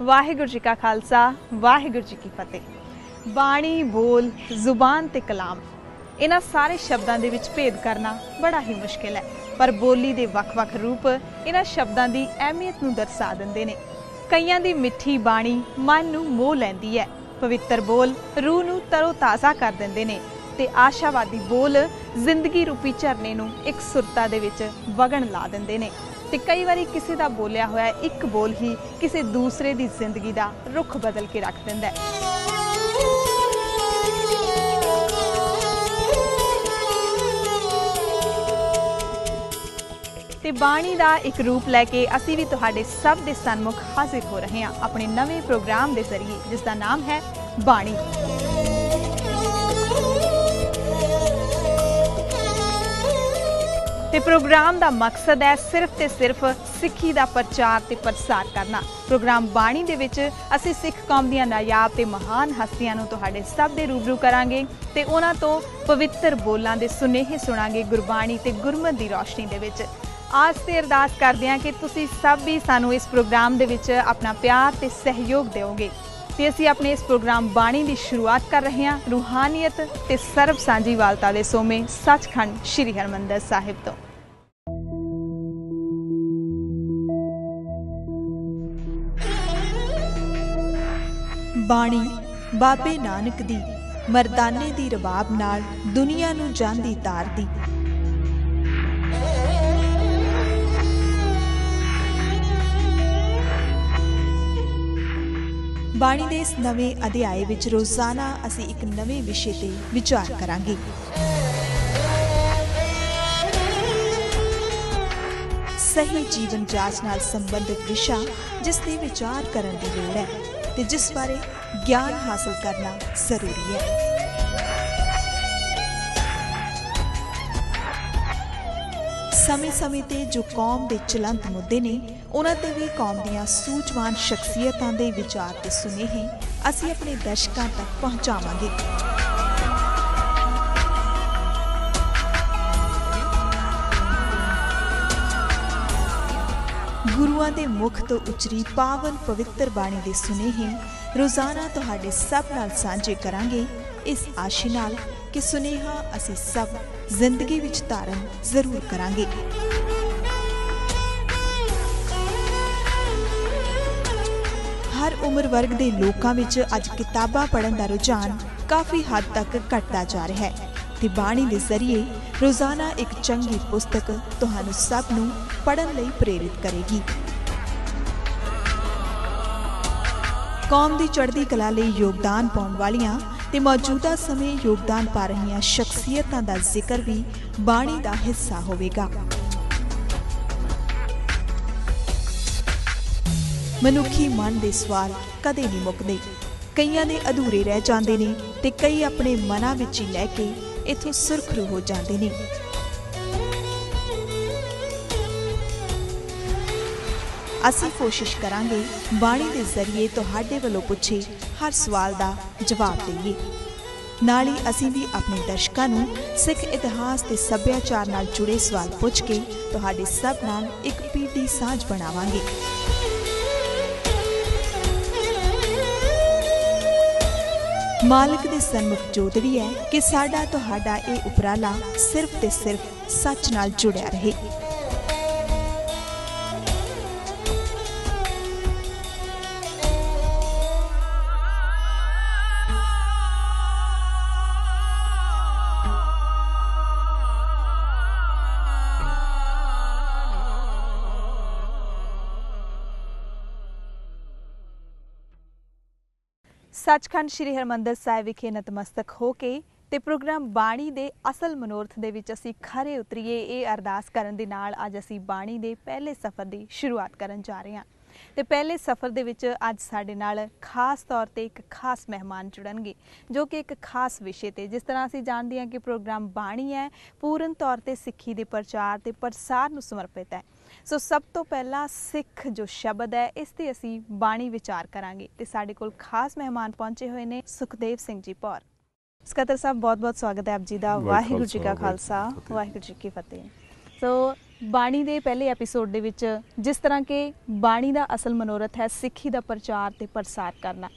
वाहिगुरू जी का खालसा वाहिगुरू जी की फतेह। बाणी बोल जुबान ते कलाम इन्हां सारे शब्दां दे विच भेद करना बड़ा ही मुश्किल है, पर बोली दे वख-वख रूप इन्हां शब्दां दी अहमियत नूं दर्शा दिंदे ने। कईयां दी मिठी बाणी मन नूं मोह लैंदी है, पवित्र बोल रूह नूं तरो ताज़ा कर दिंदे ने ते आशावादी बोल जिंदगी रूपी झरने नूं एक सुरता दे विच वगण ला दिंदे ने। ते कई बारी किसी दा बोलिया होया एक बोल ही किसी दूसरे दी जिंदगी दा रुख बदल के रख दिंदा है। ते बाणी दा एक रूप लैके असी भी तुहाडे सब दे सन्मुख हाजिर हो रहे हैं अपने नवे प्रोग्राम के जरिए, जिसका नाम है बाणी। ते प्रोग्राम का मकसद है सिर्फ ते सिर्फ सिक्खी का प्रचार ते प्रसार करना। प्रोग्राम बाणी दे विच असी सिख कौम दीआं नायाब ते महान हस्तियां नूं तुहाडे सब दे रूबरू करांगे ते उन्हां तों पवित्र बोलां दे सुनेहे सुणांगे गुरबाणी ते गुरमत दी रोशनी दे विच। आस ते अरदास करदे हां कि तुसीं सब भी सानूं इस प्रोग्राम दे विच अपना प्यार ते सहयोग दिओगे। ते असीं अपने इस प्रोग्राम बाणी की शुरुआत कर रहे हैं रूहानियत ते सर्व सांझीवालता दे सोमे सचखंड श्री हरमंदिर साहिब तो। बाणी बाबे नानक दी मरदाने दी रबाब नाल दुनिया नूं जांदी तार दी। बाणी दे इस नवे अध्याय विच रोजाना असी एक नवे विषय ते विचार करांगे। सही जीवन जाच नाल संबंधित विषय जिस ते विचार करन दी लोड़ है ते जिस बारे ज्ञान हासिल करना जरूरी है। समय समय ते जो कौम दे चलंत मुद्दे ने उन्हां ते भी कौम दियां सूझवान शख्सियतां दे विचार ते सुनेहे असीं अपने दर्शकां तक पहुंचावांगे। गुरुआं दे मुख तो उचरी पावन पवित्र बाणी दे सुनेहे रोजाना तुहाडे सब नाल सांझे करांगे, इस आशा नाल कि सुनेहा असीं सब जिंदगी विच धारण जरूर करांगे। हर उम्र वर्ग दे लोकां विच अज किताबां पढ़न दा रुझान काफ़ी हद तक घटदा जा रहा है ते बाणी दे जरिए रोजाना एक चंगी पुस्तक तुहानू सब नू पढ़न लई प्रेरित करेगी। कौम दी चढ़दी कला लई योगदान पाउण वालियां ते मौजूदा समय योगदान पा रही शख्सियतां दा जिक्र भी बाणी दा हिस्सा होवेगा। मनुखी मन दे सवाल कदे नहीं मुकदे, कईयां दे अधूरे रह जांदे ने ते कई अपने मनां विच ही लैके इथों सुरखरू हो जाते हैं। असी कोशिश करांगे बाणी के जरिए तुहाडे वल्लों पुछे हर सवाल का जवाब देइए। नाल ही असी भी अपने दर्शकों नूं सिख इतिहास ते सभ्याचार नाल जुड़े सवाल पुछ के तुहाडे सब नाल एक पीढ़ी साझ बनावांगे। मालिक दे सन्मुख जोदड़ी है कि साडा तुहाडा ये उपराला सिर्फ ते सिर्फ सच नाल जुड़िया रहे। सचखंड श्री हरमंदिर साहिब विखे नतमस्तक हो के ते प्रोग्राम बाणी दे असल मनोरथ दे विच असी खरे उतरीए ये अरदास करन दे नाल अज असी बाणी दे पहले सफ़र की शुरुआत करन जा रहे हैं। ते पहले सफ़र दे विच अज साडे नाल खास तौर ते एक खास मेहमान जुड़नगे जो कि एक खास विषय ते, जिस तरह असी जानते हैं कि प्रोग्राम बाणी है पूर्ण तौर ते सिक्खी दे प्रचार ते प्रसार नूं समर्पित है। सो सब तो पहला सिख जो शब्द है इस ते असी बाणी विचार करांगे ते साडे कोल खास मेहमान पहुंचे हुए ने सुखदेव सिंह जी पौर। सकत्तर साहब बहुत बहुत स्वागत है आप जी का। वाहिगुरू जी का खालसा वाहिगुरू जी की फतेह। सो ਬਾਣੀ ਦੇ ਪਹਿਲੇ ਐਪੀਸੋਡ ਦੇ ਵਿੱਚ ਜਿਸ ਤਰ੍ਹਾਂ ਕਿ ਬਾਣੀ ਦਾ ਅਸਲ ਮਨੋਰਥ ਹੈ ਸਿੱਖੀ ਦਾ ਪ੍ਰਚਾਰ ਤੇ ਪ੍ਰਸਾਰ ਕਰਨਾ।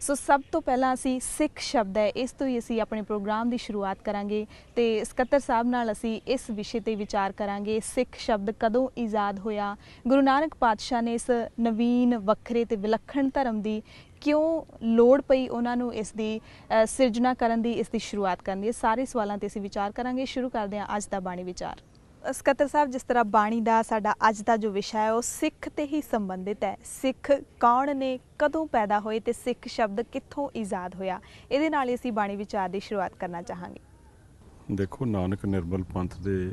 ਸੋ ਸਭ ਤੋਂ ਪਹਿਲਾਂ ਅਸੀਂ ਸਿੱਖ ਸ਼ਬਦ ਹੈ ਇਸ ਤੋਂ ਹੀ ਅਸੀਂ ਆਪਣੇ ਪ੍ਰੋਗਰਾਮ ਦੀ ਸ਼ੁਰੂਆਤ ਕਰਾਂਗੇ ਤੇ ਸਕੱਤਰ ਸਾਹਿਬ ਨਾਲ ਅਸੀਂ ਇਸ ਵਿਸ਼ੇ ਤੇ ਵਿਚਾਰ ਕਰਾਂਗੇ। ਸਿੱਖ ਸ਼ਬਦ ਕਦੋਂ ਈਜ਼ਾਦ ਹੋਇਆ, ਗੁਰੂ ਨਾਨਕ ਪਾਤਸ਼ਾਹ ਨੇ ਇਸ ਨਵੀਨ ਵੱਖਰੇ ਤੇ ਵਿਲੱਖਣ ਧਰਮ ਦੀ ਕਿਉਂ ਲੋੜ ਪਈ ਉਹਨਾਂ ਨੂੰ ਇਸ ਦੀ ਸਿਰਜਣਾ ਕਰਨ ਦੀ, ਇਸ ਦੀ ਸ਼ੁਰੂਆਤ ਕਰਨ ਦੀ। ਸਾਰੇ ਸਵਾਲਾਂ ਤੇ ਅਸੀਂ ਵਿਚਾਰ ਕਰਾਂਗੇ। ਸ਼ੁਰੂ ਕਰਦੇ ਹਾਂ ਅੱਜ ਦਾ ਬਾਣੀ ਵਿਚਾਰ। ਸਕੱਤਰ ਸਾਹਿਬ, ਜਿਸ ਤਰ੍ਹਾਂ ਬਾਣੀ ਦਾ ਸਾਡਾ ਅੱਜ ਦਾ ਜੋ ਵਿਸ਼ਾ ਹੈ ਉਹ ਸਿੱਖ ਤੇ ਹੀ ਸੰਬੰਧਿਤ ਹੈ। ਸਿੱਖ ਕੌਣ ਨੇ, ਕਦੋਂ ਪੈਦਾ ਹੋਏ ਤੇ ਸਿੱਖ ਸ਼ਬਦ ਕਿੱਥੋਂ ਈਜ਼ਾਦ ਹੋਇਆ, ਇਹਦੇ ਨਾਲ ਹੀ ਅਸੀਂ ਬਾਣੀ ਵਿਚਾਰ ਦੀ ਸ਼ੁਰੂਆਤ ਕਰਨਾ ਚਾਹਾਂਗੇ। ਦੇਖੋ, ਨਾਨਕ ਨਿਰਮਲ ਪੰਥ ਦੇ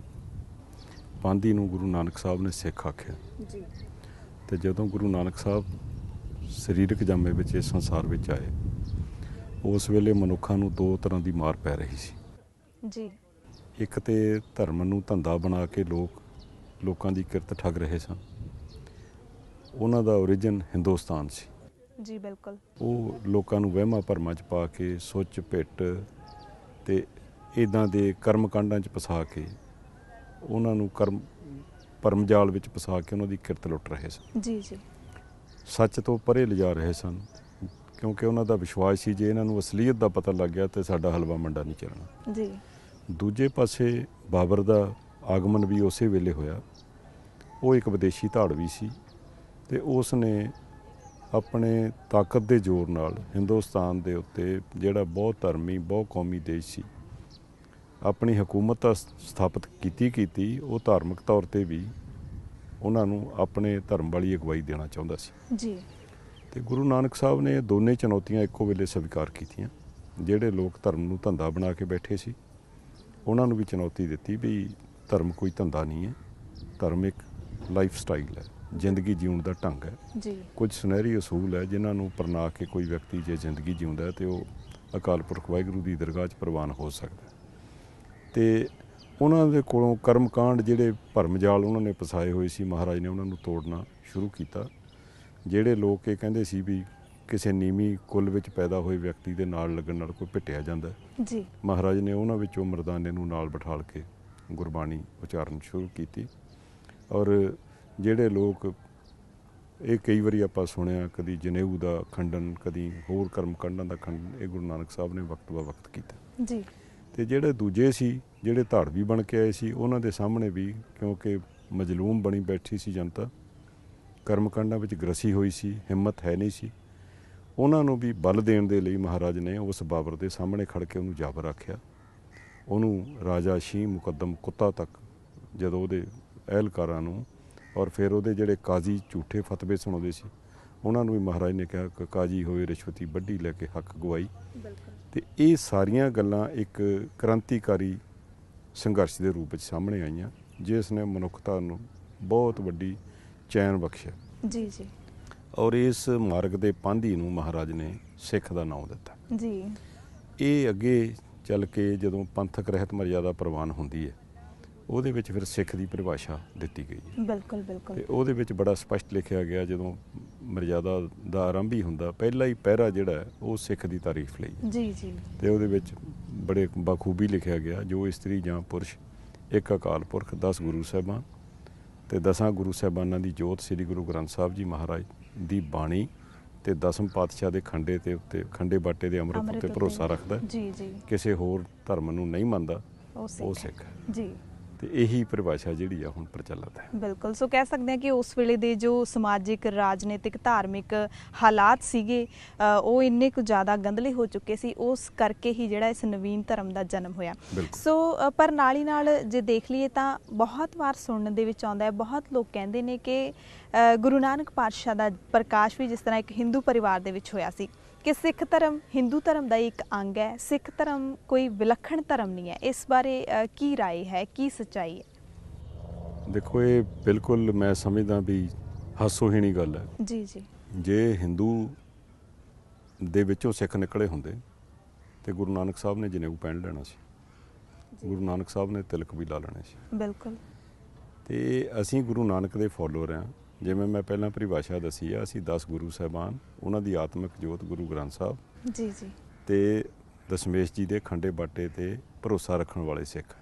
ਪਾਂਧੀ ਨੂੰ ਗੁਰੂ ਨਾਨਕ ਸਾਹਿਬ ਨੇ ਸਿੱਖ ਆਖਿਆ ਜੀ। ਤੇ ਜਦੋਂ ਗੁਰੂ ਨਾਨਕ ਸਾਹਿਬ ਸਰੀਰਕ ਜਾਮੇ ਵਿੱਚ ਇਸ ਸੰਸਾਰ ਵਿੱਚ ਆਏ, ਉਸ ਵੇਲੇ ਮਨੁੱਖਾਂ ਨੂੰ ਦੋ ਤਰ੍ਹਾਂ ਦੀ ਮਾਰ ਪੈ ਰਹੀ ਸੀ ਜੀ। ਇੱਕ ਤੇ ਧਰਮ ਨੂੰ ਧੰਦਾ ਬਣਾ ਕੇ ਲੋਕਾਂ ਦੀ ਕਿਰਤ ਠੱਗ ਰਹੇ ਸਨ। ਉਹਨਾਂ ਦਾ ਓਰੀਜਨ ਹਿੰਦੁਸਤਾਨ ਸੀ ਜੀ। ਬਿਲਕੁਲ। ਉਹ ਲੋਕਾਂ ਨੂੰ ਵਹਿਮਾਂ ਭਰਮਾਂ 'ਚ ਪਾ ਕੇ ਸੁੱਚ ਭਿੱਟ ਤੇ ਇੱਦਾਂ ਦੇ ਕਰਮ ਕਾਂਡਾਂ 'ਚ ਫਸਾ ਕੇ ਉਹਨਾਂ ਨੂੰ ਭਰਮ ਜਾਲ ਵਿੱਚ ਫਸਾ ਕੇ ਉਹਨਾਂ ਦੀ ਕਿਰਤ ਲੁੱਟ ਰਹੇ ਸਨ ਜੀ ਜੀ। ਸੱਚ ਤੋਂ ਪਰੇ ਲਿਜਾ ਰਹੇ ਸਨ, ਕਿਉਂਕਿ ਉਹਨਾਂ ਦਾ ਵਿਸ਼ਵਾਸ ਸੀ ਜੇ ਇਹਨਾਂ ਨੂੰ ਅਸਲੀਅਤ ਦਾ ਪਤਾ ਲੱਗ ਗਿਆ ਤੇ ਸਾਡਾ ਹਲਵਾ ਮੰਡਾ ਨਹੀਂ ਚੱਲਣਾ ਜੀ। ਦੂਜੇ ਪਾਸੇ ਬਾਬਰ ਦਾ ਆਗਮਨ ਵੀ ਉਸੇ ਵੇਲੇ ਹੋਇਆ। ਉਹ ਇੱਕ ਵਿਦੇਸ਼ੀ ਧਾੜਵੀ ਸੀ ਤੇ ਉਸ ਨੇ ਆਪਣੇ ਤਾਕਤ ਦੇ ਜ਼ੋਰ ਨਾਲ ਹਿੰਦੁਸਤਾਨ ਦੇ ਉੱਤੇ, ਜਿਹੜਾ ਬਹੁਤ ਧਰਮੀ ਬਹੁਤ ਕੌਮੀ ਦੇਸ਼ ਸੀ, ਆਪਣੀ ਹਕੂਮਤ ਸਥਾਪਿਤ ਕੀਤੀ। ਉਹ ਧਾਰਮਿਕ ਤੌਰ ਤੇ ਵੀ ਉਹਨਾਂ ਨੂੰ ਆਪਣੇ ਧਰਮ ਵਾਲੀ ਅਗਵਾਈ ਦੇਣਾ ਚਾਹੁੰਦਾ ਸੀ ਜੀ। ਤੇ ਗੁਰੂ ਨਾਨਕ ਸਾਹਿਬ ਨੇ ਦੋਨੇ ਚੁਣੌਤੀਆਂ ਇੱਕੋ ਵੇਲੇ ਸਵੀਕਾਰ ਕੀਤੀਆਂ। ਜਿਹੜੇ ਲੋਕ ਧਰਮ ਨੂੰ ਧੰਦਾ ਬਣਾ ਕੇ ਬੈਠੇ ਸੀ ਉਹਨਾਂ ਨੂੰ ਵੀ ਚੁਣੌਤੀ ਦਿੱਤੀ ਵੀ ਧਰਮ ਕੋਈ ਧੰਦਾ ਨਹੀਂ ਹੈ, ਧਰਮ ਇੱਕ ਲਾਈਫ ਸਟਾਈਲ ਹੈ, ਜ਼ਿੰਦਗੀ ਜਿਉਣ ਦਾ ਢੰਗ ਹੈ ਜੀ। ਕੁਝ ਸੁਨਹਿਰੀ ਅਸੂਲ ਹੈ ਜਿਨ੍ਹਾਂ ਨੂੰ ਅਪਣਾ ਕੇ ਕੋਈ ਵਿਅਕਤੀ ਜੇ ਜ਼ਿੰਦਗੀ ਜਿਉਂਦਾ ਤੇ ਉਹ ਅਕਾਲ ਪੁਰਖ ਵਾਹਿਗੁਰੂ ਦੀ ਦਰਗਾਹ 'ਚ ਪ੍ਰਵਾਨ ਹੋ ਸਕਦਾ। ਤੇ ਉਹਨਾਂ ਦੇ ਕੋਲੋਂ ਕਰਮ ਕਾਂਡ, ਜਿਹੜੇ ਭਰਮ ਜਾਲ ਉਹਨਾਂ ਨੇ ਫਸਾਏ ਹੋਏ ਸੀ, ਮਹਾਰਾਜ ਨੇ ਉਹਨਾਂ ਨੂੰ ਤੋੜਨਾ ਸ਼ੁਰੂ ਕੀਤਾ। ਜਿਹੜੇ ਲੋਕ ਇਹ ਕਹਿੰਦੇ ਸੀ ਵੀ ਕਿਸੇ ਨੀਵੀਂ ਕੁੱਲ ਵਿੱਚ ਪੈਦਾ ਹੋਏ ਵਿਅਕਤੀ ਦੇ ਨਾਲ ਲੱਗਣ ਨਾਲ ਕੋਈ ਭਿੱਟਿਆ ਜਾਂਦਾ ਜੀ, ਮਹਾਰਾਜ ਨੇ ਉਹਨਾਂ ਵਿੱਚੋਂ ਮਰਦਾਨੇ ਨੂੰ ਨਾਲ ਬਿਠਾਲ ਕੇ ਗੁਰਬਾਣੀ ਉਚਾਰਨ ਸ਼ੁਰੂ ਕੀਤੀ। ਔਰ ਜਿਹੜੇ ਲੋਕ ਇਹ ਕਈ ਵਾਰੀ ਆਪਾਂ ਸੁਣਿਆ, ਕਦੀ ਜਨੇਊ ਦਾ ਖੰਡਨ, ਕਦੀ ਹੋਰ ਕਰਮ ਕਾਂਡਾਂ ਦਾ ਖੰਡਨ, ਇਹ ਗੁਰੂ ਨਾਨਕ ਸਾਹਿਬ ਨੇ ਵਕਤ ਬ ਵਕਤ ਕੀਤਾ ਜੀ। ਤੇ ਜਿਹੜੇ ਦੂਜੇ ਸੀ, ਜਿਹੜੇ ਧਾੜਵੀ ਬਣ ਕੇ ਆਏ ਸੀ, ਉਹਨਾਂ ਦੇ ਸਾਹਮਣੇ ਵੀ, ਕਿਉਂਕਿ ਮਜਲੂਮ ਬਣੀ ਬੈਠੀ ਸੀ ਜਨਤਾ, ਕਰਮ ਕਾਂਡਾਂ ਵਿੱਚ ਗ੍ਰਸੀ ਹੋਈ ਸੀ, ਹਿੰਮਤ ਹੈ ਨਹੀਂ ਸੀ, ਉਹਨਾਂ ਨੂੰ ਵੀ ਬਲ ਦੇਣ ਦੇ ਲਈ ਮਹਾਰਾਜ ਨੇ ਉਸ ਬਾਬਰ ਦੇ ਸਾਹਮਣੇ ਖੜ ਕੇ ਉਹਨੂੰ ਜਾਬਰ ਆਖਿਆ। ਉਹਨੂੰ ਰਾਜਾ ਸ਼ੀਂਹ ਮੁਕੱਦਮ ਕੁੱਤਾ ਤੱਕ, ਜਦੋਂ ਉਹਦੇ ਅਹਿਲਕਾਰਾਂ ਨੂੰ ਔਰ ਫਿਰ ਉਹਦੇ ਜਿਹੜੇ ਕਾਜ਼ੀ ਝੂਠੇ ਫਤਵੇ ਸੁਣਾਉਂਦੇ ਸੀ, ਉਹਨਾਂ ਨੂੰ ਵੀ ਮਹਾਰਾਜ ਨੇ ਕਿਹਾ ਕਿ ਕਾਜ਼ੀ ਹੋਏ ਰਿਸ਼ਵਤੀ ਵੱਢੀ ਲੈ ਕੇ ਹੱਕ ਗਵਾਈ। ਤੇ ਇਹ ਸਾਰੀਆਂ ਗੱਲਾਂ ਇੱਕ ਕ੍ਰਾਂਤੀਕਾਰੀ ਸੰਘਰਸ਼ ਦੇ ਰੂਪ ਵਿੱਚ ਸਾਹਮਣੇ ਆਈਆਂ, ਜਿਸ ਨੇ ਮਨੁੱਖਤਾ ਨੂੰ ਬਹੁਤ ਵੱਡੀ ਚੈਨ ਬਖਸ਼ਿਆ ਜੀ ਜੀ। ਔਰ ਇਸ ਮਾਰਗ ਦੇ ਪਾਂਧੀ ਨੂੰ ਮਹਾਰਾਜ ਨੇ ਸਿੱਖ ਦਾ ਨਾਮ ਦਿੱਤਾ ਜੀ। ਇਹ ਅੱਗੇ ਚੱਲ ਕੇ ਜਦੋਂ ਪੰਥਕ ਰਹਿਤ ਮਰਜ਼ਾਦਾ ਪ੍ਰਵਾਨ ਹੁੰਦੀ ਹੈ, ਉਹਦੇ ਵਿੱਚ ਫਿਰ ਸਿੱਖ ਦੀ ਪਰਿਭਾਸ਼ਾ ਦਿੱਤੀ ਗਈ ਹੈ। ਬਿਲਕੁਲ ਬਿਲਕੁਲ। ਤੇ ਉਹਦੇ ਵਿੱਚ ਬੜਾ ਸਪਸ਼ਟ ਲਿਖਿਆ ਗਿਆ, ਜਦੋਂ ਮਰਜ਼ਾਦਾ ਦਾ ਆਰੰਭ ਹੀ ਹੁੰਦਾ, ਪਹਿਲਾ ਹੀ ਪਹਿਰਾ ਜਿਹੜਾ ਹੈ ਉਹ ਸਿੱਖ ਦੀ ਤਾਰੀਫ ਲਈ ਜੀ ਜੀ। ਤੇ ਉਹਦੇ ਵਿੱਚ ਬੜੇ ਬਖੂਬੀ ਲਿਖਿਆ ਗਿਆ, ਜੋ ਇਸਤਰੀ ਜਾਂ ਪੁਰਸ਼ ਇੱਕ ਅਕਾਲ ਪੁਰਖ 10 ਗੁਰੂ ਸਾਹਿਬਾਨ ਤੇ 10 ਗੁਰੂ ਸਾਹਿਬਾਨਾਂ ਦੀ ਜੋਤ ਸ੍ਰੀ ਗੁਰੂ ਗ੍ਰੰਥ ਸਾਹਿਬ ਜੀ ਮਹਾਰਾਜ ਦੀ ਬਾਣੀ ਤੇ 10ਮ ਪਾਤਸ਼ਾਹ ਦੇ ਖੰਡੇ ਤੇ ਉੱਤੇ, ਖੰਡੇ ਬਾਟੇ ਦੇ ਅੰਮ੍ਰਿਤ ਉੱਤੇ ਭਰੋਸਾ ਰੱਖਦਾ ਜੀ ਜੀ। ਕਿਸੇ ਹੋਰ ਧਰਮ ਨੂੰ ਨਹੀਂ ਮੰਨਦਾ, ਉਹ ਸਿੱਖ ਹੈ ਜੀ। ਤੇ ਇਹੀ ਪਰਿਭਾਸ਼ਾ ਜਿਹੜੀ ਆ ਹੁਣ ਪ੍ਰਚਲਿਤ ਹੈ। ਬਿਲਕੁਲ। ਸੋ ਕਹਿ ਸਕਦੇ ਹਾਂ ਕਿ ਉਸ ਵੇਲੇ ਦੇ ਜੋ ਸਮਾਜਿਕ, ਰਾਜਨੀਤਿਕ, ਧਾਰਮਿਕ ਹਾਲਾਤ ਸੀਗੇ ਉਹ ਇੰਨੇ ਕੁ ਜ਼ਿਆਦਾ ਗੰਧਲੇ ਹੋ ਚੁੱਕੇ ਸੀ, ਉਸ ਕਰਕੇ ਹੀ ਜਿਹੜਾ ਇਸ ਨਵੀਨ ਧਰਮ ਦਾ ਜਨਮ ਹੋਇਆ। ਸੋ ਪਰ ਨਾਲ ਹੀ ਨਾਲ ਜੇ ਦੇਖ ਲਈਏ ਤਾਂ ਬਹੁਤ ਵਾਰ ਸੁਣਨ ਦੇ ਵਿੱਚ ਆਉਂਦਾ ਹੈ, ਬਹੁਤ ਲੋਕ ਕਹਿੰਦੇ ਨੇ ਕਿ ਗੁਰੂ ਨਾਨਕ ਪਾਤਸ਼ਾਹ ਦਾ ਪ੍ਰਕਾਸ਼ ਵੀ ਜਿਸ ਤਰ੍ਹਾਂ ਇੱਕ ਹਿੰਦੂ ਪਰਿਵਾਰ ਦੇ ਵਿੱਚ ਹੋਇਆ ਸੀ, ਕਿ ਸਿੱਖ ਧਰਮ ਹਿੰਦੂ ਧਰਮ ਦਾ ਇੱਕ ਅੰਗ ਹੈ, ਸਿੱਖ ਧਰਮ ਕੋਈ ਵਿਲੱਖਣ ਧਰਮ ਨਹੀਂ ਹੈ। ਇਸ ਬਾਰੇ ਕੀ ਰਾਏ ਹੈ, ਕੀ ਸੱਚਾਈ ਹੈ? ਦੇਖੋ, ਇਹ ਬਿਲਕੁਲ ਮੈਂ ਸਮਝਦਾ ਵੀ ਹਾਸੋਹੀਣੀ ਗੱਲ ਹੈ ਜੀ ਜੀ। ਜੇ ਹਿੰਦੂ ਦੇ ਵਿੱਚੋਂ ਸਿੱਖ ਨਿਕਲੇ ਹੁੰਦੇ ਤੇ ਗੁਰੂ ਨਾਨਕ ਸਾਹਿਬ ਨੇ ਜਨੇਊ ਪਹਿਨ ਲੈਣਾ ਸੀ, ਗੁਰੂ ਨਾਨਕ ਸਾਹਿਬ ਨੇ ਤਿਲਕ ਵੀ ਲਾ ਲੈਣੇ ਸੀ। ਬਿਲਕੁਲ। ਤੇ ਅਸੀਂ ਗੁਰੂ ਨਾਨਕ ਦੇ ਫੋਲੋਅਰ ਹਾਂ। ਜਿਵੇਂ ਮੈਂ ਪਹਿਲਾਂ ਪਰਿਭਾਸ਼ਾ ਦੱਸੀ ਆ, ਅਸੀਂ 10 ਗੁਰੂ ਸਾਹਿਬਾਨ, ਉਹਨਾਂ ਦੀ ਆਤਮਿਕ ਜੋਤ ਗੁਰੂ ਗ੍ਰੰਥ ਸਾਹਿਬ ਜੀ ਜੀ ਤੇ ਦਸ਼ਮੇਸ਼ ਜੀ ਦੇ ਖੰਡੇ ਬਾਟੇ ਤੇ ਭਰੋਸਾ ਰੱਖਣ ਵਾਲੇ ਸਿੱਖ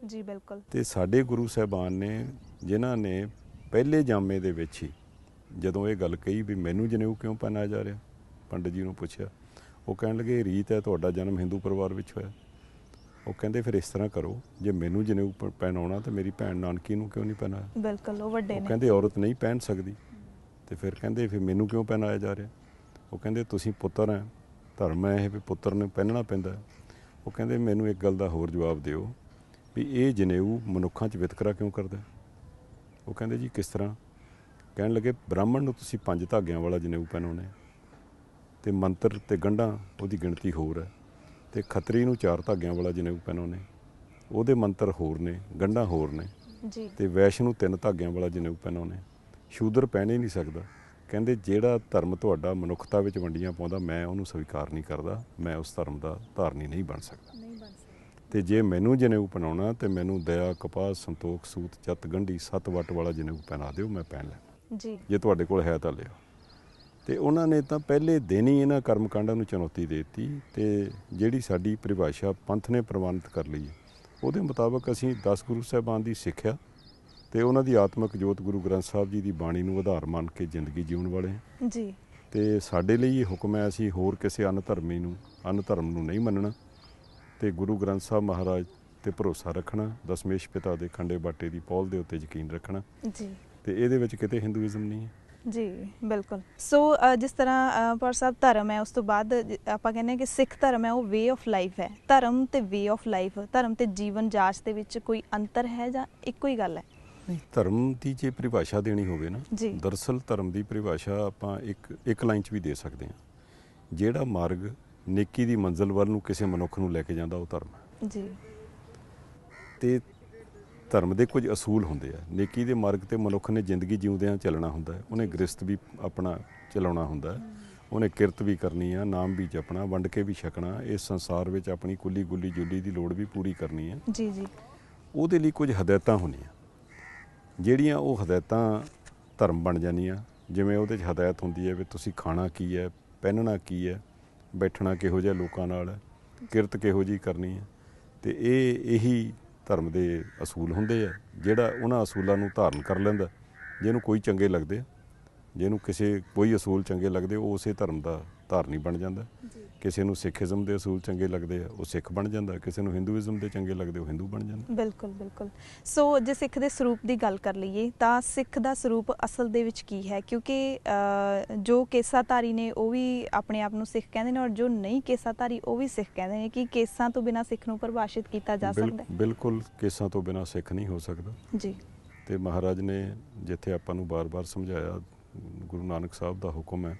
ਜੀ। ਬਿਲਕੁਲ। ਤੇ ਸਾਡੇ ਗੁਰੂ ਸਾਹਿਬਾਨ ਨੇ ਜਿਨ੍ਹਾਂ ਨੇ ਪਹਿਲੇ ਜਾਮੇ ਦੇ ਵਿੱਚ ਹੀ ਜਦੋਂ ਇਹ ਗੱਲ ਕਹੀ ਵੀ ਮੈਨੂੰ ਜਨੇਊ ਕਿਉਂ ਪਹਿਨਾਇਆ ਜਾ ਰਿਹਾ, ਪੰਡਿਤ ਜੀ ਨੂੰ ਪੁੱਛਿਆ। ਉਹ ਕਹਿਣ ਲੱਗੇ ਰੀਤ ਹੈ, ਤੁਹਾਡਾ ਜਨਮ ਹਿੰਦੂ ਪਰਿਵਾਰ ਵਿੱਚ ਹੋਇਆ। ਉਹ ਕਹਿੰਦੇ ਫਿਰ ਇਸ ਤਰ੍ਹਾਂ ਕਰੋ, ਜੇ ਮੈਨੂੰ ਜਨੇਊ ਪਹਿਨਾਉਣਾ ਤਾਂ ਮੇਰੀ ਭੈਣ ਨਾਨਕੀ ਨੂੰ ਕਿਉਂ ਨਹੀਂ ਪਹਿਨਾਇਆ? ਬਿਲਕੁਲ, ਉਹ ਵੱਡੇ ਉਹ ਨੇ। ਕਹਿੰਦੇ ਔਰਤ ਨਹੀਂ ਪਹਿਨ ਸਕਦੀ। ਤੇ ਫਿਰ ਕਹਿੰਦੇ ਫਿਰ ਮੈਨੂੰ ਕਿਉਂ ਪਹਿਨਾਇਆ ਜਾ ਰਿਹਾ? ਉਹ ਕਹਿੰਦੇ ਤੁਸੀਂ ਪੁੱਤਰ ਹੈ, ਧਰਮ ਹੈ ਇਹ ਵੀ ਪੁੱਤਰ ਨੂੰ ਪਹਿਨਣਾ ਪੈਂਦਾ। ਉਹ ਕਹਿੰਦੇ ਮੈਨੂੰ ਇੱਕ ਗੱਲ ਦਾ ਹੋਰ ਜਵਾਬ ਦਿਓ ਵੀ ਇਹ ਜਨੇਊ ਮਨੁੱਖਾਂ 'ਚ ਵਿਤਕਰਾ ਕਿਉਂ ਕਰਦਾ? ਉਹ ਕਹਿੰਦੇ ਜੀ ਕਿਸ ਤਰ੍ਹਾਂ? ਕਹਿਣ ਲੱਗੇ ਬ੍ਰਾਹਮਣ ਨੂੰ ਤੁਸੀਂ 5 ਧਾਗਿਆਂ ਵਾਲਾ ਜਨੇਊ ਪਹਿਨਾਉਂਦੇ ਅਤੇ ਮੰਤਰ ਅਤੇ ਗੰਢਾਂ ਉਹਦੀ ਗਿਣਤੀ ਹੋਰ ਹੈ, ਅਤੇ ਖੱਤਰੀ ਨੂੰ 4 ਧਾਗਿਆਂ ਵਾਲਾ ਜਨੇਊ ਪਹਿਨਾਉਂਦੇ, ਉਹਦੇ ਮੰਤਰ ਹੋਰ ਨੇ, ਗੰਢਾਂ ਹੋਰ ਨੇ ਜੀ। ਅਤੇ ਵੈਸ਼ ਨੂੰ 3 ਧਾਗਿਆਂ ਵਾਲਾ ਜਨੇਊ ਪਹਿਨਾਉਂਦੇ। ਸ਼ੂਦਰ ਪਹਿਨ ਹੀ ਨਹੀਂ ਸਕਦਾ। ਕਹਿੰਦੇ ਜਿਹੜਾ ਧਰਮ ਤੁਹਾਡਾ ਮਨੁੱਖਤਾ ਵਿੱਚ ਵੰਡੀਆਂ ਪਾਉਂਦਾ, ਮੈਂ ਉਹਨੂੰ ਸਵੀਕਾਰ ਨਹੀਂ ਕਰਦਾ, ਮੈਂ ਉਸ ਧਰਮ ਦਾ ਧਾਰਨੀ ਨਹੀਂ ਬਣ ਸਕਦਾ। ਅਤੇ ਜੇ ਮੈਨੂੰ ਜਨੇਊ ਪਹਿਨਾਉਣਾ ਤਾਂ ਮੈਨੂੰ ਦਇਆ, ਕਪਾਹ, ਸੰਤੋਖ, ਸੂਤ, ਜੱਤ, ਗੰਢੀ 7 ਵੱਟ ਵਾਲਾ ਜਨੇਊ ਪਹਿਨਾ ਦਿਓ, ਮੈਂ ਪਹਿਨ ਲੈ ਜੀ। ਜੇ ਤੁਹਾਡੇ ਕੋਲ ਹੈ ਤਾਂ ਲਿਓ। ਅਤੇ ਉਹਨਾਂ ਨੇ ਤਾਂ ਪਹਿਲੇ ਦਿਨ ਹੀ ਇਹਨਾਂ ਕਰਮਕਾਂਡਾਂ ਨੂੰ ਚੁਣੌਤੀ ਦੇ ਦਿੱਤੀ, ਅਤੇ ਜਿਹੜੀ ਸਾਡੀ ਪਰਿਭਾਸ਼ਾ ਪੰਥ ਨੇ ਪ੍ਰਵਾਨਿਤ ਕਰ ਲਈ ਹੈ ਉਹਦੇ ਮੁਤਾਬਕ ਅਸੀਂ 10 ਗੁਰੂ ਸਾਹਿਬਾਨ ਦੀ ਸਿੱਖਿਆ ਅਤੇ ਉਹਨਾਂ ਦੀ ਆਤਮਿਕ ਜੋਤ ਗੁਰੂ ਗ੍ਰੰਥ ਸਾਹਿਬ ਜੀ ਦੀ ਬਾਣੀ ਨੂੰ ਆਧਾਰ ਮੰਨ ਕੇ ਜ਼ਿੰਦਗੀ ਜਿਉਣ ਵਾਲੇ ਹਾਂ ਜੀ। ਅਤੇ ਸਾਡੇ ਲਈ ਇਹ ਹੁਕਮ ਹੈ ਅਸੀਂ ਹੋਰ ਕਿਸੇ ਅੰਨ ਧਰਮ ਨੂੰ ਨਹੀਂ ਮੰਨਣਾ, ਅਤੇ ਗੁਰੂ ਗ੍ਰੰਥ ਸਾਹਿਬ ਮਹਾਰਾਜ 'ਤੇ ਭਰੋਸਾ ਰੱਖਣਾ, ਦਸਮੇਸ਼ ਪਿਤਾ ਦੇ ਖੰਡੇ ਬਾਟੇ ਦੀ ਪੌਲ ਦੇ ਉੱਤੇ ਯਕੀਨ ਰੱਖਣਾ ਜੀ। ਅਤੇ ਇਹਦੇ ਵਿੱਚ ਕਿਤੇ ਹਿੰਦੂਇਜ਼ਮ ਨਹੀਂ ਹੈ। ਜੀ ਬਿਲਕੁਲ। ਸੋ ਜਿਸ ਤਰ੍ਹਾਂ ਪਰ ਸਾਹਿਬ ਧਰਮ ਹੈ, ਉਸ ਤੋਂ ਬਾਅਦ ਆਪਾਂ ਕਹਿੰਦੇ ਹਾਂ ਕਿ ਸਿੱਖ ਧਰਮ ਹੈ ਉਹ ਵੇ ਆਫ ਲਾਈਫ ਹੈ। ਧਰਮ ਤੇ ਵੇ ਆਫ ਲਾਈਫ, ਧਰਮ ਤੇ ਜੀਵਨ ਜਾਂਚ ਦੇ ਵਿੱਚ ਕੋਈ ਅੰਤਰ ਹੈ ਜਾਂ ਇੱਕੋ ਹੀ ਗੱਲ ਹੈ? ਨਹੀਂ, ਧਰਮ ਦੀ ਜੇ ਪਰਿਭਾਸ਼ਾ ਦੇਣੀ ਹੋਵੇ ਨਾ, ਜੀ। ਦਰਅਸਲ ਧਰਮ ਦੀ ਪਰਿਭਾਸ਼ਾ ਆਪਾਂ ਇੱਕ ਲਾਈਨ 'ਚ ਵੀ ਦੇ ਸਕਦੇ ਹਾਂ। ਜਿਹੜਾ ਮਾਰਗ ਨੇਕੀ ਦੀ ਮੰਜ਼ਿਲ ਵੱਲ ਨੂੰ ਕਿਸੇ ਮਨੁੱਖ ਨੂੰ ਲੈ ਕੇ ਜਾਂਦਾ ਉਹ ਧਰਮ ਹੈ। ਜੀ। ਅਤੇ ਧਰਮ ਦੇ ਕੁਝ ਅਸੂਲ ਹੁੰਦੇ ਆ। ਨੇਕੀ ਦੇ ਮਾਰਗ 'ਤੇ ਮਨੁੱਖ ਨੇ ਜ਼ਿੰਦਗੀ ਜਿਉਂਦਿਆਂ ਚੱਲਣਾ ਹੁੰਦਾ ਹੈ, ਉਹਨੇ ਗ੍ਰਸਤ ਵੀ ਆਪਣਾ ਚਲਾਉਣਾ ਹੁੰਦਾ ਹੈ, ਉਹਨੇ ਕਿਰਤ ਵੀ ਕਰਨੀ ਆ, ਨਾਮ ਵੀ ਜਪਣਾ, ਵੰਡ ਕੇ ਵੀ ਛਕਣਾ, ਇਸ ਸੰਸਾਰ ਵਿੱਚ ਆਪਣੀ ਕੁੱਲੀ ਗੁੱਲੀ ਜੁੱਲੀ ਦੀ ਲੋੜ ਵੀ ਪੂਰੀ ਕਰਨੀ ਹੈ। ਜੀ ਜੀ। ਉਹਦੇ ਲਈ ਕੁਝ ਹਦਾਇਤਾਂ ਹੁੰਦੀਆਂ, ਜਿਹੜੀਆਂ ਉਹ ਹਦਾਇਤਾਂ ਧਰਮ ਬਣ ਜਾਂਦੀਆਂ। ਜਿਵੇਂ ਉਹਦੇ 'ਚ ਹਦਾਇਤ ਹੁੰਦੀ ਹੈ ਵੀ ਤੁਸੀਂ ਖਾਣਾ ਕੀ ਹੈ, ਪਹਿਨਣਾ ਕੀ ਹੈ, ਬੈਠਣਾ ਕਿਹੋ ਜਿਹਾ ਲੋਕਾਂ ਨਾਲ ਹੈ, ਕਿਰਤ ਕਿਹੋ ਜਿਹੀ ਕਰਨੀ ਹੈ, ਅਤੇ ਇਹੀ ਧਰਮ ਦੇ ਅਸੂਲ ਹੁੰਦੇ ਆ। ਜਿਹੜਾ ਉਹਨਾਂ ਅਸੂਲਾਂ ਨੂੰ ਧਾਰਨ ਕਰ ਲੈਂਦਾ, ਜਿਹਨੂੰ ਕੋਈ ਚੰਗੇ ਲੱਗਦੇ, ਜਿਹਨੂੰ ਕੋਈ ਅਸੂਲ ਚੰਗੇ ਲੱਗਦੇ, ਉਹ ਉਸੇ ਧਰਮ ਦਾ ਧਾਰਨੀ ਬਣ ਜਾਂਦਾ। ਕਿਸੇ ਨੂੰ ਸਿੱਖੀਜ਼ਮ ਦੇ ਅਸੂਲ ਚੰਗੇ ਲੱਗਦੇ ਆ, ਉਹ ਸਿੱਖ ਬਣ ਜਾਂਦਾ। ਕਿਸੇ ਨੂੰ ਹਿੰਦੂਇਜ਼ਮ ਦੇ ਚੰਗੇ ਲੱਗਦੇ, ਉਹ ਹਿੰਦੂ ਬਣ ਜਾਂਦਾ। ਬਿਲਕੁਲ ਬਿਲਕੁਲ। ਸੋ ਜੇ ਸਿੱਖ ਦੇ ਸਰੂਪ ਦੀ ਗੱਲ ਕਰ ਲਈਏ ਤਾਂ ਸਿੱਖ ਦਾ ਸਰੂਪ ਅਸਲ ਦੇ ਵਿੱਚ ਕੀ ਹੈ? ਕਿਉਂਕਿ ਜੋ ਕੇਸਾਧਾਰੀ ਨੇ ਉਹ ਵੀ ਆਪਣੇ ਆਪ ਨੂੰ ਸਿੱਖ ਕਹਿੰਦੇ ਨੇ, ਔਰ ਜੋ ਨਹੀਂ ਕੇਸਾਧਾਰੀ ਉਹ ਵੀ ਸਿੱਖ ਕਹਿੰਦੇ ਨੇ। ਕਿ ਕੇਸਾਂ ਤੋਂ ਬਿਨਾਂ ਸਿੱਖ ਨੂੰ ਪਰਿਭਾਸ਼ਿਤ ਕੀਤਾ ਜਾ ਸਕਦਾ ਹੈ? ਬਿਲਕੁਲ, ਕੇਸਾਂ ਤੋਂ ਬਿਨਾਂ ਸਿੱਖ ਨਹੀਂ ਹੋ ਸਕਦਾ ਜੀ। ਅਤੇ ਮਹਾਰਾਜ ਨੇ ਜਿੱਥੇ ਆਪਾਂ ਨੂੰ ਬਾਰ-ਬਾਰ ਸਮਝਾਇਆ, ਗੁਰੂ ਨਾਨਕ ਸਾਹਿਬ ਦਾ ਹੁਕਮ ਹੈ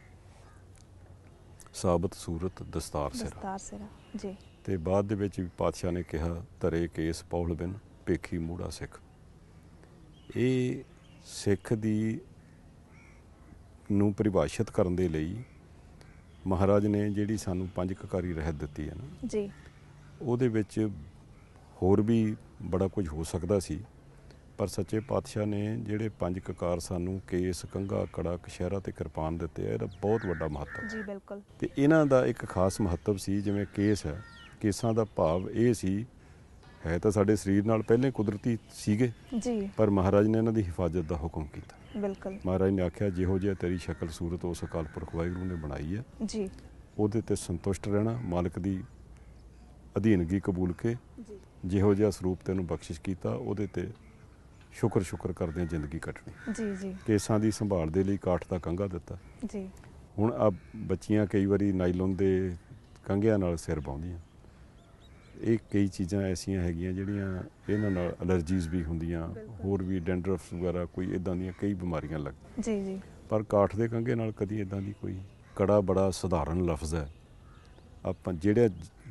ਸਾਬਤ ਸੂਰਤ ਦਸਤਾਰ ਸਿਰਾ। ਜੀ। ਅਤੇ ਬਾਅਦ ਦੇ ਵਿੱਚ ਵੀ ਪਾਤਸ਼ਾਹ ਨੇ ਕਿਹਾ ਧਰੇ ਕੇਸ ਪੌਲ ਬਿਨ ਭੇਖੀ ਮੂੜਾ ਸਿੱਖ। ਇਹ ਸਿੱਖ ਦੀ ਨੂੰ ਪਰਿਭਾਸ਼ਿਤ ਕਰਨ ਦੇ ਲਈ ਮਹਾਰਾਜ ਨੇ ਜਿਹੜੀ ਸਾਨੂੰ 5 ਕਕਾਰੀ ਰਹਿਤ ਦਿੱਤੀ ਹੈ ਨਾ ਜੀ, ਉਹਦੇ ਵਿੱਚ ਹੋਰ ਵੀ ਬੜਾ ਕੁਝ ਹੋ ਸਕਦਾ ਸੀ, ਪਰ ਸੱਚੇ ਪਾਤਸ਼ਾਹ ਨੇ ਜਿਹੜੇ 5 ਕਕਾਰ ਸਾਨੂੰ ਕੇਸ, ਕੰਘਾ, ਕੜਾ, ਕਛਹਿਰਾ ਅਤੇ ਕਿਰਪਾਨ ਦਿੱਤੇ ਆ, ਇਹਦਾ ਬਹੁਤ ਵੱਡਾ ਮਹੱਤਵ ਜੀ। ਬਿਲਕੁਲ। ਅਤੇ ਇਹਨਾਂ ਦਾ ਇੱਕ ਖਾਸ ਮਹੱਤਵ ਸੀ। ਜਿਵੇਂ ਕੇਸ ਹੈ, ਕੇਸਾਂ ਦਾ ਭਾਵ ਇਹ ਸੀ, ਹੈ ਤਾਂ ਸਾਡੇ ਸਰੀਰ ਨਾਲ ਪਹਿਲੇ ਕੁਦਰਤੀ ਸੀਗੇ ਜੀ, ਪਰ ਮਹਾਰਾਜ ਨੇ ਇਹਨਾਂ ਦੀ ਹਿਫਾਜ਼ਤ ਦਾ ਹੁਕਮ ਕੀਤਾ। ਬਿਲਕੁਲ। ਮਹਾਰਾਜ ਨੇ ਆਖਿਆ ਜਿਹੋ ਜਿਹਾ ਤੇਰੀ ਸ਼ਕਲ ਸੂਰਤ ਉਸ ਅਕਾਲ ਪੁਰਖ ਵਾਹਿਗੁਰੂ ਨੇ ਬਣਾਈ ਹੈ ਜੀ, ਉਹਦੇ 'ਤੇ ਸੰਤੁਸ਼ਟ ਰਹਿਣਾ, ਮਾਲਕ ਦੀ ਅਧੀਨਗੀ ਕਬੂਲ ਕੇ ਜਿਹੋ ਜਿਹਾ ਸਰੂਪ ਤੈਨੂੰ ਬਖਸ਼ਿਸ਼ ਕੀਤਾ ਉਹਦੇ 'ਤੇ ਸ਼ੁਕਰ ਕਰਦਿਆਂ ਜ਼ਿੰਦਗੀ ਕੱਟਣੀ। ਜੀ ਜੀ। ਕੇਸਾਂ ਦੀ ਸੰਭਾਲ ਦੇ ਲਈ ਕਾਠ ਦਾ ਕੰਘਾ ਦਿੱਤਾ। ਜੀ। ਹੁਣ ਆ ਬੱਚੀਆਂ ਕਈ ਵਾਰੀ ਨਾਈਲੋਨ ਦੇ ਕੰਘਿਆਂ ਨਾਲ ਸਿਰ ਪਾਉਂਦੀਆਂ। ਇਹ ਕਈ ਚੀਜ਼ਾਂ ਐਸੀਆਂ ਹੈਗੀਆਂ ਜਿਹੜੀਆਂ ਇਹਨਾਂ ਨਾਲ ਅਲਰਜੀਜ਼ ਵੀ ਹੁੰਦੀਆਂ, ਹੋਰ ਵੀ ਡੈਂਡਰਫ ਵਗੈਰਾ ਕੋਈ ਇੱਦਾਂ ਦੀਆਂ ਕਈ ਬਿਮਾਰੀਆਂ ਲੱਗ। ਜੀ ਜੀ। ਪਰ ਕਾਠ ਦੇ ਕੰਘੇ ਨਾਲ ਕਦੀ ਇੱਦਾਂ ਦੀ ਕੋਈ। ਕੜਾ ਬੜਾ ਸਧਾਰਨ ਲਫ਼ਜ਼ ਹੈ। ਆਪਾਂ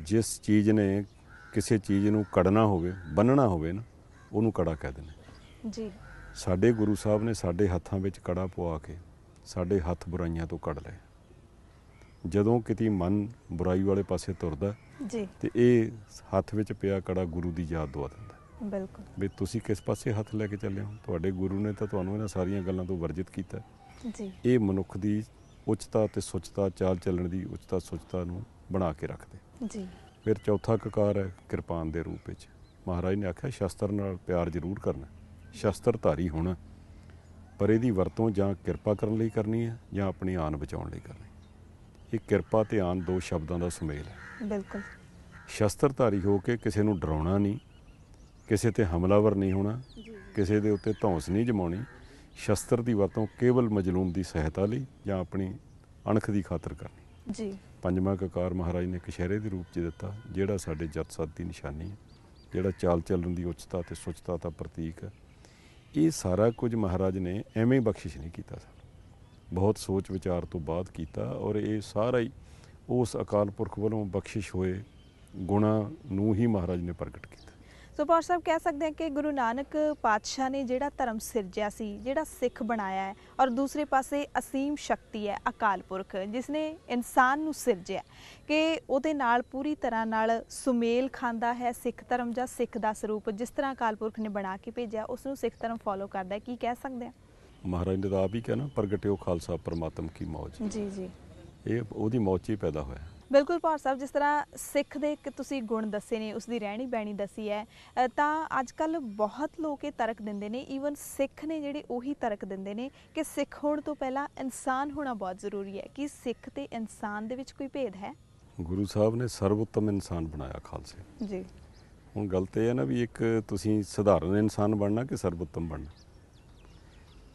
ਜਿਸ ਚੀਜ਼ ਨੇ ਕਿਸੇ ਚੀਜ਼ ਨੂੰ ਕੜਨਾ ਹੋਵੇ, ਬੰਨ੍ਹਣਾ ਹੋਵੇ ਨਾ, ਉਹਨੂੰ ਕੜਾ ਕਹਿ ਦਿੰਦੇ ਜੀ। ਸਾਡੇ ਗੁਰੂ ਸਾਹਿਬ ਨੇ ਸਾਡੇ ਹੱਥਾਂ ਵਿੱਚ ਕੜਾ ਪਵਾ ਕੇ ਸਾਡੇ ਹੱਥ ਬੁਰਾਈਆਂ ਤੋਂ ਕੱਢ ਲਏ। ਜਦੋਂ ਕਿਤੇ ਮਨ ਬੁਰਾਈ ਵਾਲੇ ਪਾਸੇ ਤੁਰਦਾ ਜੀ ਤੇ ਇਹ ਹੱਥ ਵਿੱਚ ਪਿਆ ਕੜਾ ਗੁਰੂ ਦੀ ਯਾਦ ਦਵਾ ਦਿੰਦਾ। ਬਿਲਕੁਲ। ਵੀ ਤੁਸੀਂ ਕਿਸ ਪਾਸੇ ਹੱਥ ਲੈ ਕੇ ਚੱਲੇ ਹੋ, ਤੁਹਾਡੇ ਗੁਰੂ ਨੇ ਤਾਂ ਤੁਹਾਨੂੰ ਇਹਨਾਂ ਸਾਰੀਆਂ ਗੱਲਾਂ ਤੋਂ ਵਰਜਿਤ ਕੀਤਾ ਜੀ। ਇਹ ਮਨੁੱਖ ਦੀ ਉੱਚਤਾ ਤੇ ਸੁੱਚਤਾ, ਚਾਲ ਚੱਲਣ ਦੀ ਉੱਚਤਾ ਸੁੱਚਤਾ ਨੂੰ ਬਣਾ ਕੇ ਰੱਖਦੇ ਜੀ। ਫਿਰ ਚੌਥਾ ਕਕਾਰ ਹੈ ਕਿਰਪਾਨ ਦੇ ਰੂਪ ਵਿੱਚ। ਮਹਾਰਾਜ ਨੇ ਆਖਿਆ ਸ਼ਸਤਰ ਨਾਲ ਪਿਆਰ ਜ਼ਰੂਰ ਕਰਨਾ, ਸ਼ਸਤਰਧਾਰੀ ਹੋਣਾ, ਪਰ ਇਹਦੀ ਵਰਤੋਂ ਜਾਂ ਕਿਰਪਾ ਕਰਨ ਲਈ ਕਰਨੀ ਹੈ ਜਾਂ ਆਪਣੀ ਆਨ ਬਚਾਉਣ ਲਈ ਕਰਨੀ। ਇਹ ਕਿਰਪਾ ਤੇ ਆਨ ਦੋ ਸ਼ਬਦਾਂ ਦਾ ਸੁਮੇਲ ਹੈ। ਬਿਲਕੁਲ। ਸ਼ਸਤਰਧਾਰੀ ਹੋ ਕੇ ਕਿਸੇ ਨੂੰ ਡਰਾਉਣਾ ਨਹੀਂ, ਕਿਸੇ ਤੇ ਹਮਲਾਵਰ ਨਹੀਂ ਹੋਣਾ, ਕਿਸੇ ਦੇ ਉੱਤੇ ਧੌਂਸ ਨਹੀਂ ਜਮਾਉਣੀ। ਸ਼ਸਤਰ ਦੀ ਵਰਤੋਂ ਕੇਵਲ ਮਜਲੂਮ ਦੀ ਸਹਾਇਤਾ ਲਈ ਜਾਂ ਆਪਣੀ ਅਣਖ ਦੀ ਖਾਤਰ ਕਰਨੀ। ਜੀ। ਪੰਜਵਾਂ ਕਕਾਰ ਮਹਾਰਾਜ ਨੇ ਕਛਹਿਰੇ ਦੇ ਰੂਪ 'ਚ ਦਿੱਤਾ, ਜਿਹੜਾ ਸਾਡੇ ਜੱਤ ਸੱਤ ਦੀ ਨਿਸ਼ਾਨੀ ਹੈ, ਜਿਹੜਾ ਚਾਲ ਚੱਲਣ ਦੀ ਉੱਚਤਾ ਤੇ ਸੁੱਚਤਾ ਦਾ ਪ੍ਰਤੀਕ ਹੈ। ਇਹ ਸਾਰਾ ਕੁਝ ਮਹਾਰਾਜ ਨੇ ਐਵੇਂ ਬਖਸ਼ਿਸ਼ ਨਹੀਂ ਕੀਤਾ ਸਾਨੂੰ, ਬਹੁਤ ਸੋਚ ਵਿਚਾਰ ਤੋਂ ਬਾਅਦ ਕੀਤਾ, ਔਰ ਇਹ ਸਾਰਾ ਹੀ ਉਸ ਅਕਾਲ ਪੁਰਖ ਵੱਲੋਂ ਬਖਸ਼ਿਸ਼ ਹੋਏ ਗੁਣਾਂ ਨੂੰ ਹੀ ਮਹਾਰਾਜ ਨੇ ਪ੍ਰਗਟ ਕੀਤਾ। ਸੋ ਪਾਤਸ਼ਾਹ ਸਾਹਿਬ ਕਹਿ ਸਕਦੇ ਹਾਂ ਕਿ ਗੁਰੂ ਨਾਨਕ ਪਾਤਸ਼ਾਹ ਨੇ ਜਿਹੜਾ ਧਰਮ ਸਿਰਜਿਆ ਸੀ, ਜਿਹੜਾ ਸਿੱਖ ਬਣਾਇਆ ਹੈ, ਔਰ ਦੂਸਰੇ ਪਾਸੇ ਅਸੀਮ ਸ਼ਕਤੀ ਹੈ ਅਕਾਲ ਪੁਰਖ ਜਿਸ ਨੇ ਇਨਸਾਨ ਨੂੰ ਸਿਰਜਿਆ, ਕਿ ਉਹਦੇ ਨਾਲ ਪੂਰੀ ਤਰ੍ਹਾਂ ਨਾਲ ਸੁਮੇਲ ਖਾਂਦਾ ਹੈ ਸਿੱਖ ਧਰਮ ਜਾਂ ਸਿੱਖ ਦਾ ਸਰੂਪ। ਜਿਸ ਤਰ੍ਹਾਂ ਅਕਾਲ ਪੁਰਖ ਨੇ ਬਣਾ ਕੇ ਭੇਜਿਆ ਉਸ ਨੂੰ ਸਿੱਖ ਧਰਮ ਫੋਲੋ ਕਰਦਾ ਹੈ। ਕੀ ਕਹਿ ਸਕਦੇ ਹਾਂ? ਮਹਾਰਾਜ ਨੇ ਤਾਂ ਆਪ ਹੀ ਕਿਹਾ ਨਾ, ਪ੍ਰਗਟਿਓ ਖਾਲਸਾ ਪਰਮਾਤਮ ਕੀ ਮੌਜ। ਜੀ ਜੀ। ਇਹ ਉਹਦੀ ਮੌਜ 'ਚ ਹੀ ਪੈਦਾ ਹੋਇਆ। ਬਿਲਕੁਲ ਭਾਰ ਸਾਹਿਬ, ਜਿਸ ਤਰ੍ਹਾਂ ਸਿੱਖ ਦੇ ਤੁਸੀਂ ਗੁਣ ਦੱਸੇ ਨੇ, ਉਸ ਦੀ ਰਹਿਣੀ ਬਹਿਣੀ ਦੱਸੀ ਹੈ, ਤਾਂ ਅੱਜ ਕੱਲ੍ਹ ਬਹੁਤ ਲੋਕ ਇਹ ਤਰਕ ਦਿੰਦੇ ਨੇ, ਈਵਨ ਸਿੱਖ ਨੇ ਜਿਹੜੇ ਉਹੀ ਤਰਕ ਦਿੰਦੇ ਨੇ ਕਿ ਸਿੱਖ ਹੋਣ ਤੋਂ ਪਹਿਲਾਂ ਇਨਸਾਨ ਹੋਣਾ ਬਹੁਤ ਜ਼ਰੂਰੀ ਹੈ। ਕਿ ਸਿੱਖ ਤੇ ਇਨਸਾਨ ਦੇ ਵਿੱਚ ਕੋਈ ਭੇਦ ਹੈ? ਗੁਰੂ ਸਾਹਿਬ ਨੇ ਸਰਵਉੱਤਮ ਇਨਸਾਨ ਬਣਾਇਆ ਖਾਲਸੇ ਜੀ। ਹੁਣ ਗੱਲ ਤਾਂ ਇਹ ਹੈ ਨਾ ਵੀ ਇੱਕ ਤੁਸੀਂ ਸਧਾਰਨ ਇਨਸਾਨ ਬਣਨਾ ਕਿ ਸਰਵਉੱਤਮ ਬਣਨਾ।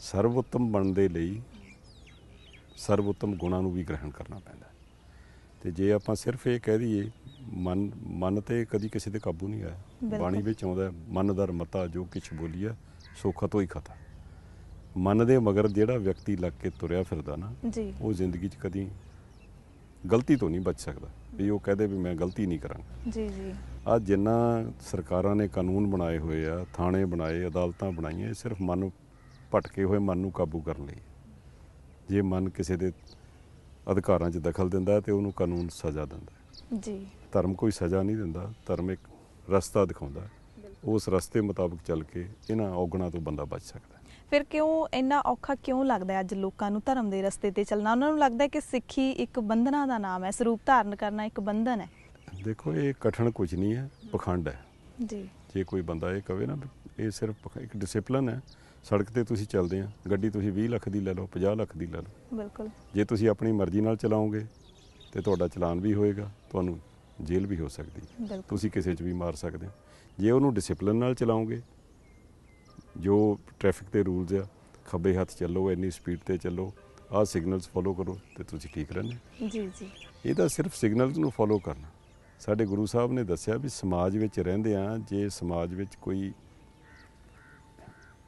ਸਰਵਉੱਤਮ ਬਣਨ ਦੇ ਲਈ ਸਰਵਉੱਤਮ ਗੁਣਾਂ ਨੂੰ ਵੀ ਗ੍ਰਹਿਣ ਕਰਨਾ ਪੈਂਦਾ। ਤੇ ਜੇ ਆਪਾਂ ਸਿਰਫ ਇਹ ਕਹਿ ਦਈਏ, ਮਨ ਤੇ ਕਦੀ ਕਿਸੇ ਦੇ ਕਾਬੂ ਨਹੀਂ ਆਇਆ। ਬਾਣੀ ਵਿੱਚ ਆਉਂਦਾ, ਮਨ ਦਰ ਮਤਾ ਜੋ ਕਿਛ ਬੋਲੀਆ ਸੋ ਖਤੋ ਹੀ ਖਤਾ। ਮਨ ਦੇ ਮਗਰ ਜਿਹੜਾ ਵਿਅਕਤੀ ਲੱਗ ਕੇ ਤੁਰਿਆ ਫਿਰਦਾ ਨਾ, ਉਹ ਜ਼ਿੰਦਗੀ 'ਚ ਕਦੀ ਗਲਤੀ ਤੋਂ ਨਹੀਂ ਬਚ ਸਕਦਾ ਵੀ ਉਹ ਕਹਦੇ ਵੀ ਮੈਂ ਗਲਤੀ ਨਹੀਂ ਕਰਾਂਗਾ। ਜੀ ਜੀ। ਅੱਜ ਜਿੰਨਾ ਸਰਕਾਰਾਂ ਨੇ ਕਾਨੂੰਨ ਬਣਾਏ ਹੋਏ ਆ, ਥਾਣੇ ਬਣਾਏ, ਅਦਾਲਤਾਂ ਬਣਾਈਆਂ, ਇਹ ਸਿਰਫ ਮਨ ਭਟਕੇ ਹੋਏ ਮਨ ਨੂੰ ਕਾਬੂ ਕਰਨ ਲਈ। ਜੇ ਮਨ ਕਿਸੇ ਦੇ ਅਧਿਕਾਰਾਂ 'ਚ ਦਖਲ ਦਿੰਦਾ ਤੇ ਉਹਨੂੰ ਕਾਨੂੰਨ ਸਜ਼ਾ ਦਿੰਦਾ। ਜੀ। ਧਰਮ ਕੋਈ ਸਜ਼ਾ ਨਹੀਂ ਦਿੰਦਾ, ਧਰਮ ਇੱਕ ਰਸਤਾ ਦਿਖਾਉਂਦਾ, ਉਸ ਰਸਤੇ ਮੁਤਾਬਕ ਚੱਲ ਕੇ ਇਹਨਾਂ ਔਗਣਾਂ ਤੋਂ ਬੰਦਾ ਬਚ ਸਕਦਾ। ਫਿਰ ਕਿਉਂ ਇੰਨਾ ਔਖਾ ਕਿਉਂ ਲੱਗਦਾ ਅੱਜ ਲੋਕਾਂ ਨੂੰ ਧਰਮ ਦੇ ਰਸਤੇ ਤੇ ਚੱਲਣਾ? ਉਹਨਾਂ ਨੂੰ ਲੱਗਦਾ ਕਿ ਸਿੱਖੀ ਇੱਕ ਬੰਧਨਾਂ ਦਾ ਨਾਮ ਹੈ, ਸਰੂਪ ਧਾਰਨ ਕਰਨਾ ਇੱਕ ਬੰਧਨ ਹੈ। ਦੇਖੋ, ਇਹ ਕਠਿਨ ਕੁਝ ਨਹੀਂ ਹੈ, ਪਖੰਡ ਹੈ। ਜੀ। ਜੇ ਕੋਈ ਬੰਦਾ ਇਹ ਕਵੇ ਨਾ ਇਹ ਸਿਰਫ ਇੱਕ ਡਿਸਿਪਲਿਨ ਹੈ, ਸੜਕ ਤੇ ਤੁਸੀਂ ਚੱਲਦੇ ਆ, ਗੱਡੀ ਤੁਸੀਂ 20 ਲੱਖ ਦੀ ਲੈ ਲਓ, 50 ਲੱਖ ਦੀ ਲੈ ਲਓ। ਬਿਲਕੁਲ। ਜੇ ਤੁਸੀਂ ਆਪਣੀ ਮਰਜ਼ੀ ਨਾਲ ਚਲਾਓਗੇ ਤੇ ਤੁਹਾਡਾ ਚਲਾਨ ਵੀ ਹੋਏਗਾ, ਤੁਹਾਨੂੰ ਜੇਲ੍ਹ ਵੀ ਹੋ ਸਕਦੀ, ਤੁਸੀਂ ਕਿਸੇ 'ਚ ਵੀ ਮਾਰ ਸਕਦੇ ਹੋ। ਜੇ ਉਹਨੂੰ ਡਿਸਿਪਲਿਨ ਨਾਲ ਚਲਾਓਗੇ, ਜੋ ਟ੍ਰੈਫਿਕ ਦੇ ਰੂਲਸ ਆ, ਖੱਬੇ ਹੱਥ ਚੱਲੋ, ਇੰਨੀ ਸਪੀਡ ਤੇ ਚੱਲੋ, ਆਹ ਸਿਗਨਲਸ ਫੋਲੋ ਕਰੋ ਤੇ ਤੁਸੀਂ ਠੀਕ ਰਹਿੰਦੇ। ਜੀ ਜੀ। ਇਹਦਾ ਸਿਰਫ ਸਿਗਨਲਸ ਨੂੰ ਫੋਲੋ ਕਰਨਾ। ਸਾਡੇ ਗੁਰੂ ਸਾਹਿਬ ਨੇ ਦੱਸਿਆ ਵੀ ਸਮਾਜ ਵਿੱਚ ਰਹਿੰਦੇ ਆ, ਜੇ ਸਮਾਜ ਵਿੱਚ ਕੋਈ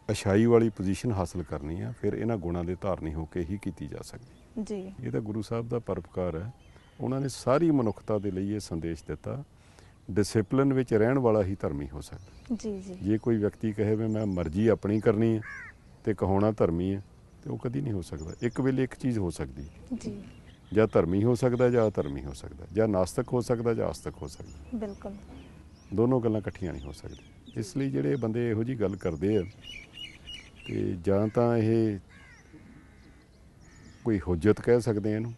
ਅਛਾਈ ਵਾਲੀ ਪੋਜੀਸ਼ਨ ਹਾਸਲ ਕਰਨੀ ਆ, ਫਿਰ ਇਹਨਾਂ ਗੁਣਾਂ ਦੇ ਧਾਰਨੀ ਹੋ ਕੇ ਹੀ ਕੀਤੀ ਜਾ ਸਕਦੀ ਜੀ। ਇਹ ਤਾਂ ਗੁਰੂ ਸਾਹਿਬ ਦਾ ਪਰਉਪਕਾਰ ਹੈ। ਉਹਨਾਂ ਨੇ ਸਾਰੀ ਮਨੁੱਖਤਾ ਦੇ ਲਈ ਇਹ ਸੰਦੇਸ਼ ਦਿੱਤਾ, ਡਿਸਿਪਲਿਨ ਵਿੱਚ ਰਹਿਣ ਵਾਲਾ ਹੀ ਧਰਮੀ ਹੋ ਸਕਦਾ। ਜੀ ਜੀ। ਜੇ ਕੋਈ ਵਿਅਕਤੀ ਕਹੇ ਵੀ ਮੈਂ ਮਰਜ਼ੀ ਆਪਣੀ ਕਰਨੀ ਹੈ ਤੇ ਕਹਾਉਣਾ ਧਰਮੀ ਹੈ, ਤੇ ਉਹ ਕਦੀ ਨਹੀਂ ਹੋ ਸਕਦਾ। ਇੱਕ ਵੇਲੇ ਇੱਕ ਚੀਜ਼ ਹੋ ਸਕਦੀ ਜੀ, ਜਾਂ ਧਰਮੀ ਹੋ ਸਕਦਾ ਜਾਂ ਅਧਰਮੀ ਹੋ ਸਕਦਾ, ਜਾਂ ਨਾਸਤਕ ਹੋ ਸਕਦਾ ਜਾਂ ਆਸਤਕ ਹੋ ਸਕਦਾ। ਬਿਲਕੁਲ। ਦੋਨੋਂ ਗੱਲਾਂ ਇਕੱਠੀਆਂ ਨਹੀਂ ਹੋ ਸਕਦੀਆਂ। ਇਸ ਲਈ ਜਿਹੜੇ ਬੰਦੇ ਇਹੋ ਜਿਹੀ ਗੱਲ ਕਰਦੇ ਆ, ਤੇ ਜਾਂ ਤਾਂ ਇਹ ਕੋਈ ਹੁਜਤ ਕਹਿ ਸਕਦੇ ਇਹਨੂੰ,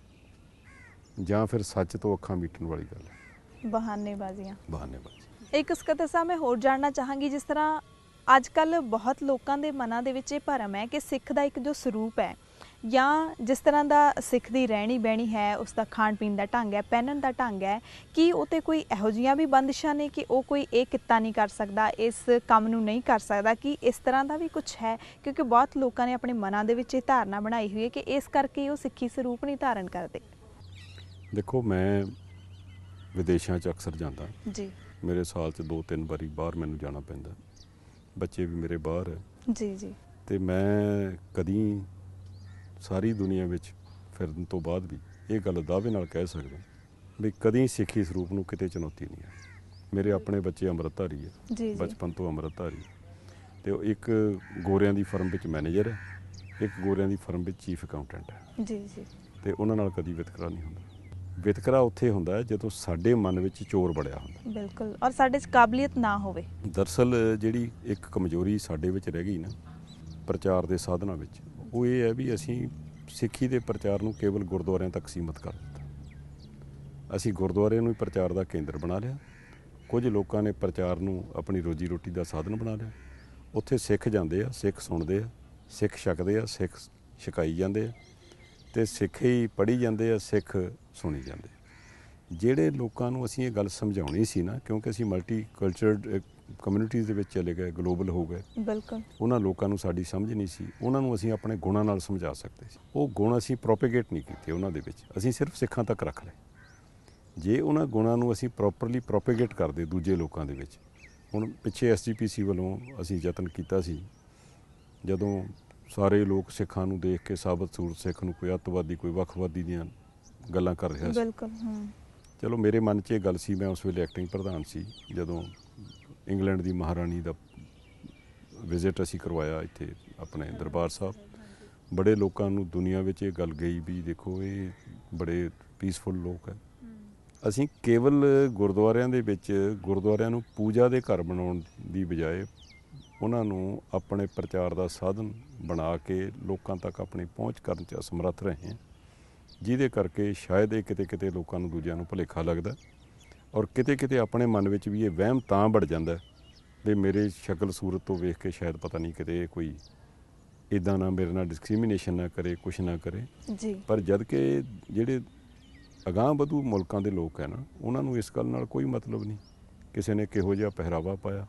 ਜਾਂ ਫਿਰ ਸੱਚ ਤੋਂ ਅੱਖਾਂ ਮੀਟਣ ਵਾਲੀ ਗੱਲ ਹੈ। ਬਹਾਨੇਬਾਜ਼ੀਆਂ। ਬਹਾਨੇਬਾਜ਼ੀ। ਇੱਕ ਸਕੱਤਰ ਸਾਹਿਬ, ਮੈਂ ਹੋਰ ਜਾਣਨਾ ਚਾਹਾਂਗੀ, ਜਿਸ ਤਰ੍ਹਾਂ ਅੱਜ ਕੱਲ੍ਹ ਬਹੁਤ ਲੋਕਾਂ ਦੇ ਮਨਾਂ ਦੇ ਵਿੱਚ ਇਹ ਭਰਮ ਹੈ ਕਿ ਸਿੱਖ ਦਾ ਇੱਕ ਜੋ ਸਰੂਪ ਹੈ, ਜਾਂ ਜਿਸ ਤਰ੍ਹਾਂ ਦਾ ਸਿੱਖ ਦੀ ਰਹਿਣੀ ਬਹਿਣੀ ਹੈ, ਉਸ ਦਾ ਖਾਣ ਪੀਣ ਦਾ ਢੰਗ ਹੈ, ਪਹਿਨਣ ਦਾ ਢੰਗ ਹੈ, ਕਿ ਉਹ 'ਤੇ ਕੋਈ ਇਹੋ ਜਿਹੀਆਂ ਵੀ ਬੰਦਿਸ਼ਾਂ ਨੇ ਕਿ ਉਹ ਕੋਈ ਇਹ ਕਿੱਤਾ ਨਹੀਂ ਕਰ ਸਕਦਾ, ਇਸ ਕੰਮ ਨੂੰ ਨਹੀਂ ਕਰ ਸਕਦਾ? ਕਿ ਇਸ ਤਰ੍ਹਾਂ ਦਾ ਵੀ ਕੁਛ ਹੈ? ਕਿਉਂਕਿ ਬਹੁਤ ਲੋਕਾਂ ਨੇ ਆਪਣੇ ਮਨਾਂ ਦੇ ਵਿੱਚ ਇਹ ਧਾਰਨਾ ਬਣਾਈ ਹੋਈ ਹੈ ਕਿ ਇਸ ਕਰਕੇ ਉਹ ਸਿੱਖੀ ਸਰੂਪ ਨਹੀਂ ਧਾਰਨ ਕਰਦੇ। ਦੇਖੋ, ਮੈਂ ਵਿਦੇਸ਼ਾਂ 'ਚ ਅਕਸਰ ਜਾਂਦਾ ਜੀ। ਮੇਰੇ ਸਾਲ 'ਚ 2-3 ਵਾਰੀ ਬਾਹਰ ਮੈਨੂੰ ਜਾਣਾ ਪੈਂਦਾ, ਬੱਚੇ ਵੀ ਮੇਰੇ ਬਾਹਰ ਹੈ। ਜੀ ਜੀ। ਤੇ ਮੈਂ ਕਦੀ ਸਾਰੀ ਦੁਨੀਆ ਵਿੱਚ ਫਿਰਨ ਤੋਂ ਬਾਅਦ ਵੀ ਇਹ ਗੱਲ ਦਾਅਵੇ ਨਾਲ ਕਹਿ ਸਕਦਾ ਵੀ ਕਦੀ ਸਿੱਖੀ ਸਰੂਪ ਨੂੰ ਕਿਤੇ ਚੁਣੌਤੀ ਨਹੀਂ ਆਈ। ਮੇਰੇ ਆਪਣੇ ਬੱਚੇ ਅੰਮ੍ਰਿਤਧਾਰੀ ਹੈ, ਬਚਪਨ ਤੋਂ ਅੰਮ੍ਰਿਤਧਾਰੀ, ਤੇ ਉਹ ਇੱਕ ਗੋਰਿਆਂ ਦੀ ਫਰਮ ਵਿੱਚ ਮੈਨੇਜਰ ਹੈ, ਇੱਕ ਗੋਰਿਆਂ ਦੀ ਫਰਮ ਵਿੱਚ ਚੀਫ ਅਕਾਊਂਟੈਂਟ ਹੈ। ਜੀ ਜੀ। ਤੇ ਉਹਨਾਂ ਨਾਲ ਕਦੀ ਵਿਤਕਰਾ ਨਹੀਂ ਹੁੰਦਾ। ਵਿਤਕਰਾ ਉੱਥੇ ਹੁੰਦਾ ਹੈ ਜਦੋਂ ਸਾਡੇ ਮਨ ਵਿੱਚ ਚੋਰ ਬੜਿਆ ਹੁੰਦਾ। ਬਿਲਕੁਲ। ਔਰ ਸਾਡੇ 'ਚ ਕਾਬਲੀਅਤ ਨਾ ਹੋਵੇ। ਦਰਅਸਲ ਜਿਹੜੀ ਇੱਕ ਕਮਜ਼ੋਰੀ ਸਾਡੇ ਵਿੱਚ ਰਹਿ ਗਈ ਨਾ ਪ੍ਰਚਾਰ ਦੇ ਸਾਧਨਾਂ ਵਿੱਚ, ਉਹ ਇਹ ਹੈ ਵੀ ਅਸੀਂ ਸਿੱਖੀ ਦੇ ਪ੍ਰਚਾਰ ਨੂੰ ਕੇਵਲ ਗੁਰਦੁਆਰਿਆਂ ਤੱਕ ਸੀਮਤ ਕਰ ਦਿੱਤਾ। ਅਸੀਂ ਗੁਰਦੁਆਰੇ ਨੂੰ ਹੀ ਪ੍ਰਚਾਰ ਦਾ ਕੇਂਦਰ ਬਣਾ ਲਿਆ। ਕੁਝ ਲੋਕਾਂ ਨੇ ਪ੍ਰਚਾਰ ਨੂੰ ਆਪਣੀ ਰੋਜੀ ਰੋਟੀ ਦਾ ਸਾਧਨ ਬਣਾ ਲਿਆ, ਉੱਥੇ ਸਿੱਖ ਜਾਂਦੇ ਆ, ਸਿੱਖ ਸੁਣਦੇ ਆ, ਸਿੱਖ ਛਕਦੇ ਆ, ਸਿੱਖ ਛਕਾਈ ਜਾਂਦੇ ਆ, ਅਤੇ ਸਿੱਖ ਹੀ ਪੜ੍ਹੀ ਜਾਂਦੇ ਆ, ਸਿੱਖ ਸੁਣੀ ਜਾਂਦੇ ਆ। ਜਿਹੜੇ ਲੋਕਾਂ ਨੂੰ ਅਸੀਂ ਇਹ ਗੱਲ ਸਮਝਾਉਣੀ ਸੀ ਨਾ, ਕਿਉਂਕਿ ਅਸੀਂ ਮਲਟੀ ਕਲਚਰਡ ਕਮਿਊਨਿਟੀਜ਼ ਦੇ ਵਿੱਚ ਚਲੇ ਗਏ, ਗਲੋਬਲ ਹੋ ਗਏ, ਬਿਲਕੁਲ ਉਹਨਾਂ ਲੋਕਾਂ ਨੂੰ ਸਾਡੀ ਸਮਝ ਨਹੀਂ ਸੀ। ਉਹਨਾਂ ਨੂੰ ਅਸੀਂ ਆਪਣੇ ਗੁਣਾਂ ਨਾਲ ਸਮਝਾ ਸਕਦੇ ਸੀ। ਉਹ ਗੁਣ ਅਸੀਂ ਪ੍ਰੋਪੇਗੇਟ ਨਹੀਂ ਕੀਤੇ ਉਹਨਾਂ ਦੇ ਵਿੱਚ, ਅਸੀਂ ਸਿਰਫ ਸਿੱਖਾਂ ਤੱਕ ਰੱਖ ਲਏ। ਜੇ ਉਹਨਾਂ ਗੁਣਾਂ ਨੂੰ ਅਸੀਂ ਪ੍ਰੋਪਰਲੀ ਪ੍ਰੋਪੇਗੇਟ ਕਰਦੇ ਦੂਜੇ ਲੋਕਾਂ ਦੇ ਵਿੱਚ, ਹੁਣ ਪਿੱਛੇ SGPC ਵੱਲੋਂ ਅਸੀਂ ਯਤਨ ਕੀਤਾ ਸੀ, ਜਦੋਂ ਸਾਰੇ ਲੋਕ ਸਿੱਖਾਂ ਨੂੰ ਦੇਖ ਕੇ ਸਾਬਤ ਸੂਰਤ ਸਿੱਖ ਨੂੰ ਕੋਈ ਅੱਤਵਾਦੀ, ਕੋਈ ਵੱਖਵਾਦੀ ਦੀਆਂ ਗੱਲਾਂ ਕਰ ਰਿਹਾ ਸੀ। ਬਿਲਕੁਲ ਚਲੋ ਮੇਰੇ ਮਨ 'ਚ ਇਹ ਗੱਲ ਸੀ, ਮੈਂ ਉਸ ਵੇਲੇ ਐਕਟਿੰਗ ਪ੍ਰਧਾਨ ਸੀ, ਜਦੋਂ ਇੰਗਲੈਂਡ ਦੀ ਮਹਾਰਾਣੀ ਦਾ ਵਿਜ਼ਿਟ ਅਸੀਂ ਕਰਵਾਇਆ ਇੱਥੇ ਆਪਣੇ ਦਰਬਾਰ ਸਾਹਿਬ, ਬੜੇ ਲੋਕਾਂ ਨੂੰ ਦੁਨੀਆ ਵਿੱਚ ਇਹ ਗੱਲ ਗਈ ਵੀ ਦੇਖੋ ਇਹ ਬੜੇ ਪੀਸਫੁਲ ਲੋਕ ਹੈ। ਅਸੀਂ ਕੇਵਲ ਗੁਰਦੁਆਰਿਆਂ ਦੇ ਵਿੱਚ ਗੁਰਦੁਆਰਿਆਂ ਨੂੰ ਪੂਜਾ ਦੇ ਘਰ ਬਣਾਉਣ ਦੀ ਬਜਾਏ ਉਹਨਾਂ ਨੂੰ ਆਪਣੇ ਪ੍ਰਚਾਰ ਦਾ ਸਾਧਨ ਬਣਾ ਕੇ ਲੋਕਾਂ ਤੱਕ ਆਪਣੀ ਪਹੁੰਚ ਕਰਨ 'ਚ ਅਸਮਰੱਥ ਰਹੇ ਹਾਂ, ਜਿਹਦੇ ਕਰਕੇ ਸ਼ਾਇਦ ਇਹ ਕਿਤੇ ਕਿਤੇ ਲੋਕਾਂ ਨੂੰ ਦੂਜਿਆਂ ਨੂੰ ਭੁਲੇਖਾ ਲੱਗਦਾ, ਔਰ ਕਿਤੇ ਕਿਤੇ ਆਪਣੇ ਮਨ ਵਿੱਚ ਵੀ ਇਹ ਵਹਿਮ ਤਾਂ ਵੜ ਜਾਂਦਾ ਵੀ ਮੇਰੇ ਸ਼ਕਲ ਸੂਰਤ ਤੋਂ ਵੇਖ ਕੇ ਸ਼ਾਇਦ ਪਤਾ ਨਹੀਂ ਕਿਤੇ ਕੋਈ ਇੱਦਾਂ ਨਾ ਮੇਰੇ ਨਾਲ ਡਿਸਕ੍ਰਿਮੀਨੇਸ਼ਨ ਨਾ ਕਰੇ, ਕੁਛ ਨਾ ਕਰੇ ਜੀ। ਪਰ ਜਦ ਕਿ ਜਿਹੜੇ ਅਗਾਂਹ ਵਧੂ ਮੁਲਕਾਂ ਦੇ ਲੋਕ ਹੈ ਨਾ, ਉਹਨਾਂ ਨੂੰ ਇਸ ਗੱਲ ਨਾਲ ਕੋਈ ਮਤਲਬ ਨਹੀਂ ਕਿਸੇ ਨੇ ਕਿਹੋ ਜਿਹਾ ਪਹਿਰਾਵਾ ਪਾਇਆ,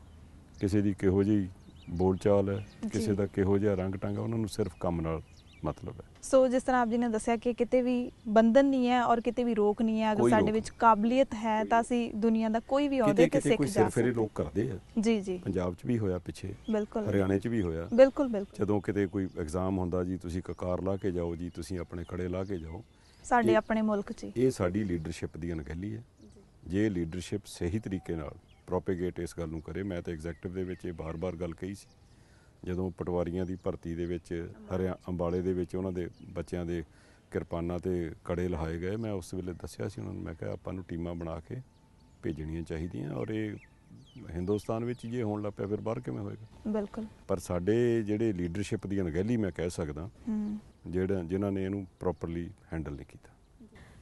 ਕਿਸੇ ਦੀ ਕਿਹੋ ਜਿਹੀ ਬੋਲਚਾਲ ਹੈ, ਕਿਸੇ ਦਾ ਕਿਹੋ ਜਿਹਾ ਰੰਗ ਢੰਗ ਹੈ, ਉਹਨਾਂ ਨੂੰ ਸਿਰਫ ਕੰਮ ਨਾਲ ਮਤਲਬ ਹੈ। ਸੋ ਜਿਸ ਤਰ੍ਹਾਂ ਆਪ ਜੀ ਨੇ ਦੱਸਿਆ ਕਿ ਕਿਤੇ ਵੀ ਬੰਧਨ ਨਹੀਂ ਹੈ ਔਰ ਕਿਤੇ ਵੀ ਰੋਕ ਨਹੀਂ ਹੈ, ਅਗਰ ਸਾਡੇ ਵਿੱਚ ਕਾਬਲੀਅਤ ਹੈ ਤਾਂ ਅਸੀਂ ਦੁਨੀਆ ਦਾ ਕੋਈ ਵੀ ਅਹੁਦੇ ਤੇ ਸਿੱਖ ਜਾ ਸਕਦੇ। ਫਿਰ ਲੋਕ ਕਰਦੇ ਆ ਜੀ ਜੀ, ਪੰਜਾਬ 'ਚ ਵੀ ਹੋਇਆ ਪਿੱਛੇ, ਬਿਲਕੁਲ ਹਰਿਆਣੇ 'ਚ ਵੀ ਹੋਇਆ, ਬਿਲਕੁਲ ਬਿਲਕੁਲ। ਜਦੋਂ ਕਿਤੇ ਕੋਈ ਐਗਜ਼ਾਮ ਹੁੰਦਾ ਜੀ, ਤੁਸੀਂ ਕਕਾਰ ਲਾ ਕੇ ਜਾਓ ਜੀ, ਤੁਸੀਂ ਆਪਣੇ ਖੜੇ ਲਾ ਕੇ ਜਾਓ, ਸਾਡੇ ਆਪਣੇ ਮੁਲਕ 'ਚ ਇਹ ਸਾਡੀ ਲੀਡਰਸ਼ਿਪ ਦੀ ਅਣਗਹਿਲੀ ਹੈ। ਜੇ ਲੀਡਰਸ਼ਿਪ ਸਹੀ ਤਰੀਕੇ ਨਾਲ ਪ੍ਰੋਪੇਗੇਟ ਇਸ ਗੱਲ ਨੂੰ ਕਰੇ, ਮੈਂ ਤਾਂ ਐਗਜ਼ੈਕਟਿਵ ਦੇ ਵਿੱਚ ਇਹ ਬਾਰ-ਬਾਰ ਗੱਲ ਕਹੀ ਸੀ, ਜਦੋਂ ਪਟਵਾਰੀਆਂ ਦੀ ਭਰਤੀ ਦੇ ਵਿੱਚ ਅੰਬਾਲੇ ਦੇ ਵਿੱਚ ਉਹਨਾਂ ਦੇ ਬੱਚਿਆਂ ਦੇ ਕਿਰਪਾਨਾਂ 'ਤੇ ਕੜੇ ਲਹਾਏ ਗਏ, ਮੈਂ ਉਸ ਵੇਲੇ ਦੱਸਿਆ ਸੀ ਉਹਨਾਂ ਨੂੰ, ਮੈਂ ਕਿਹਾ ਆਪਾਂ ਨੂੰ ਟੀਮਾਂ ਬਣਾ ਕੇ ਭੇਜਣੀਆਂ ਚਾਹੀਦੀਆਂ, ਔਰ ਇਹ ਹਿੰਦੁਸਤਾਨ ਵਿੱਚ ਜੇ ਹੋਣ ਲੱਗ ਪਿਆ ਫਿਰ ਬਾਹਰ ਕਿਵੇਂ ਹੋਏਗਾ। ਬਿਲਕੁਲ। ਪਰ ਸਾਡੇ ਜਿਹੜੇ ਲੀਡਰਸ਼ਿਪ ਦੀ ਅਣਗਹਿਲੀ ਮੈਂ ਕਹਿ ਸਕਦਾ, ਜਿਨ੍ਹਾਂ ਨੇ ਇਹਨੂੰ ਪ੍ਰੋਪਰਲੀ ਹੈਂਡਲ ਨਹੀਂ ਕੀਤਾ।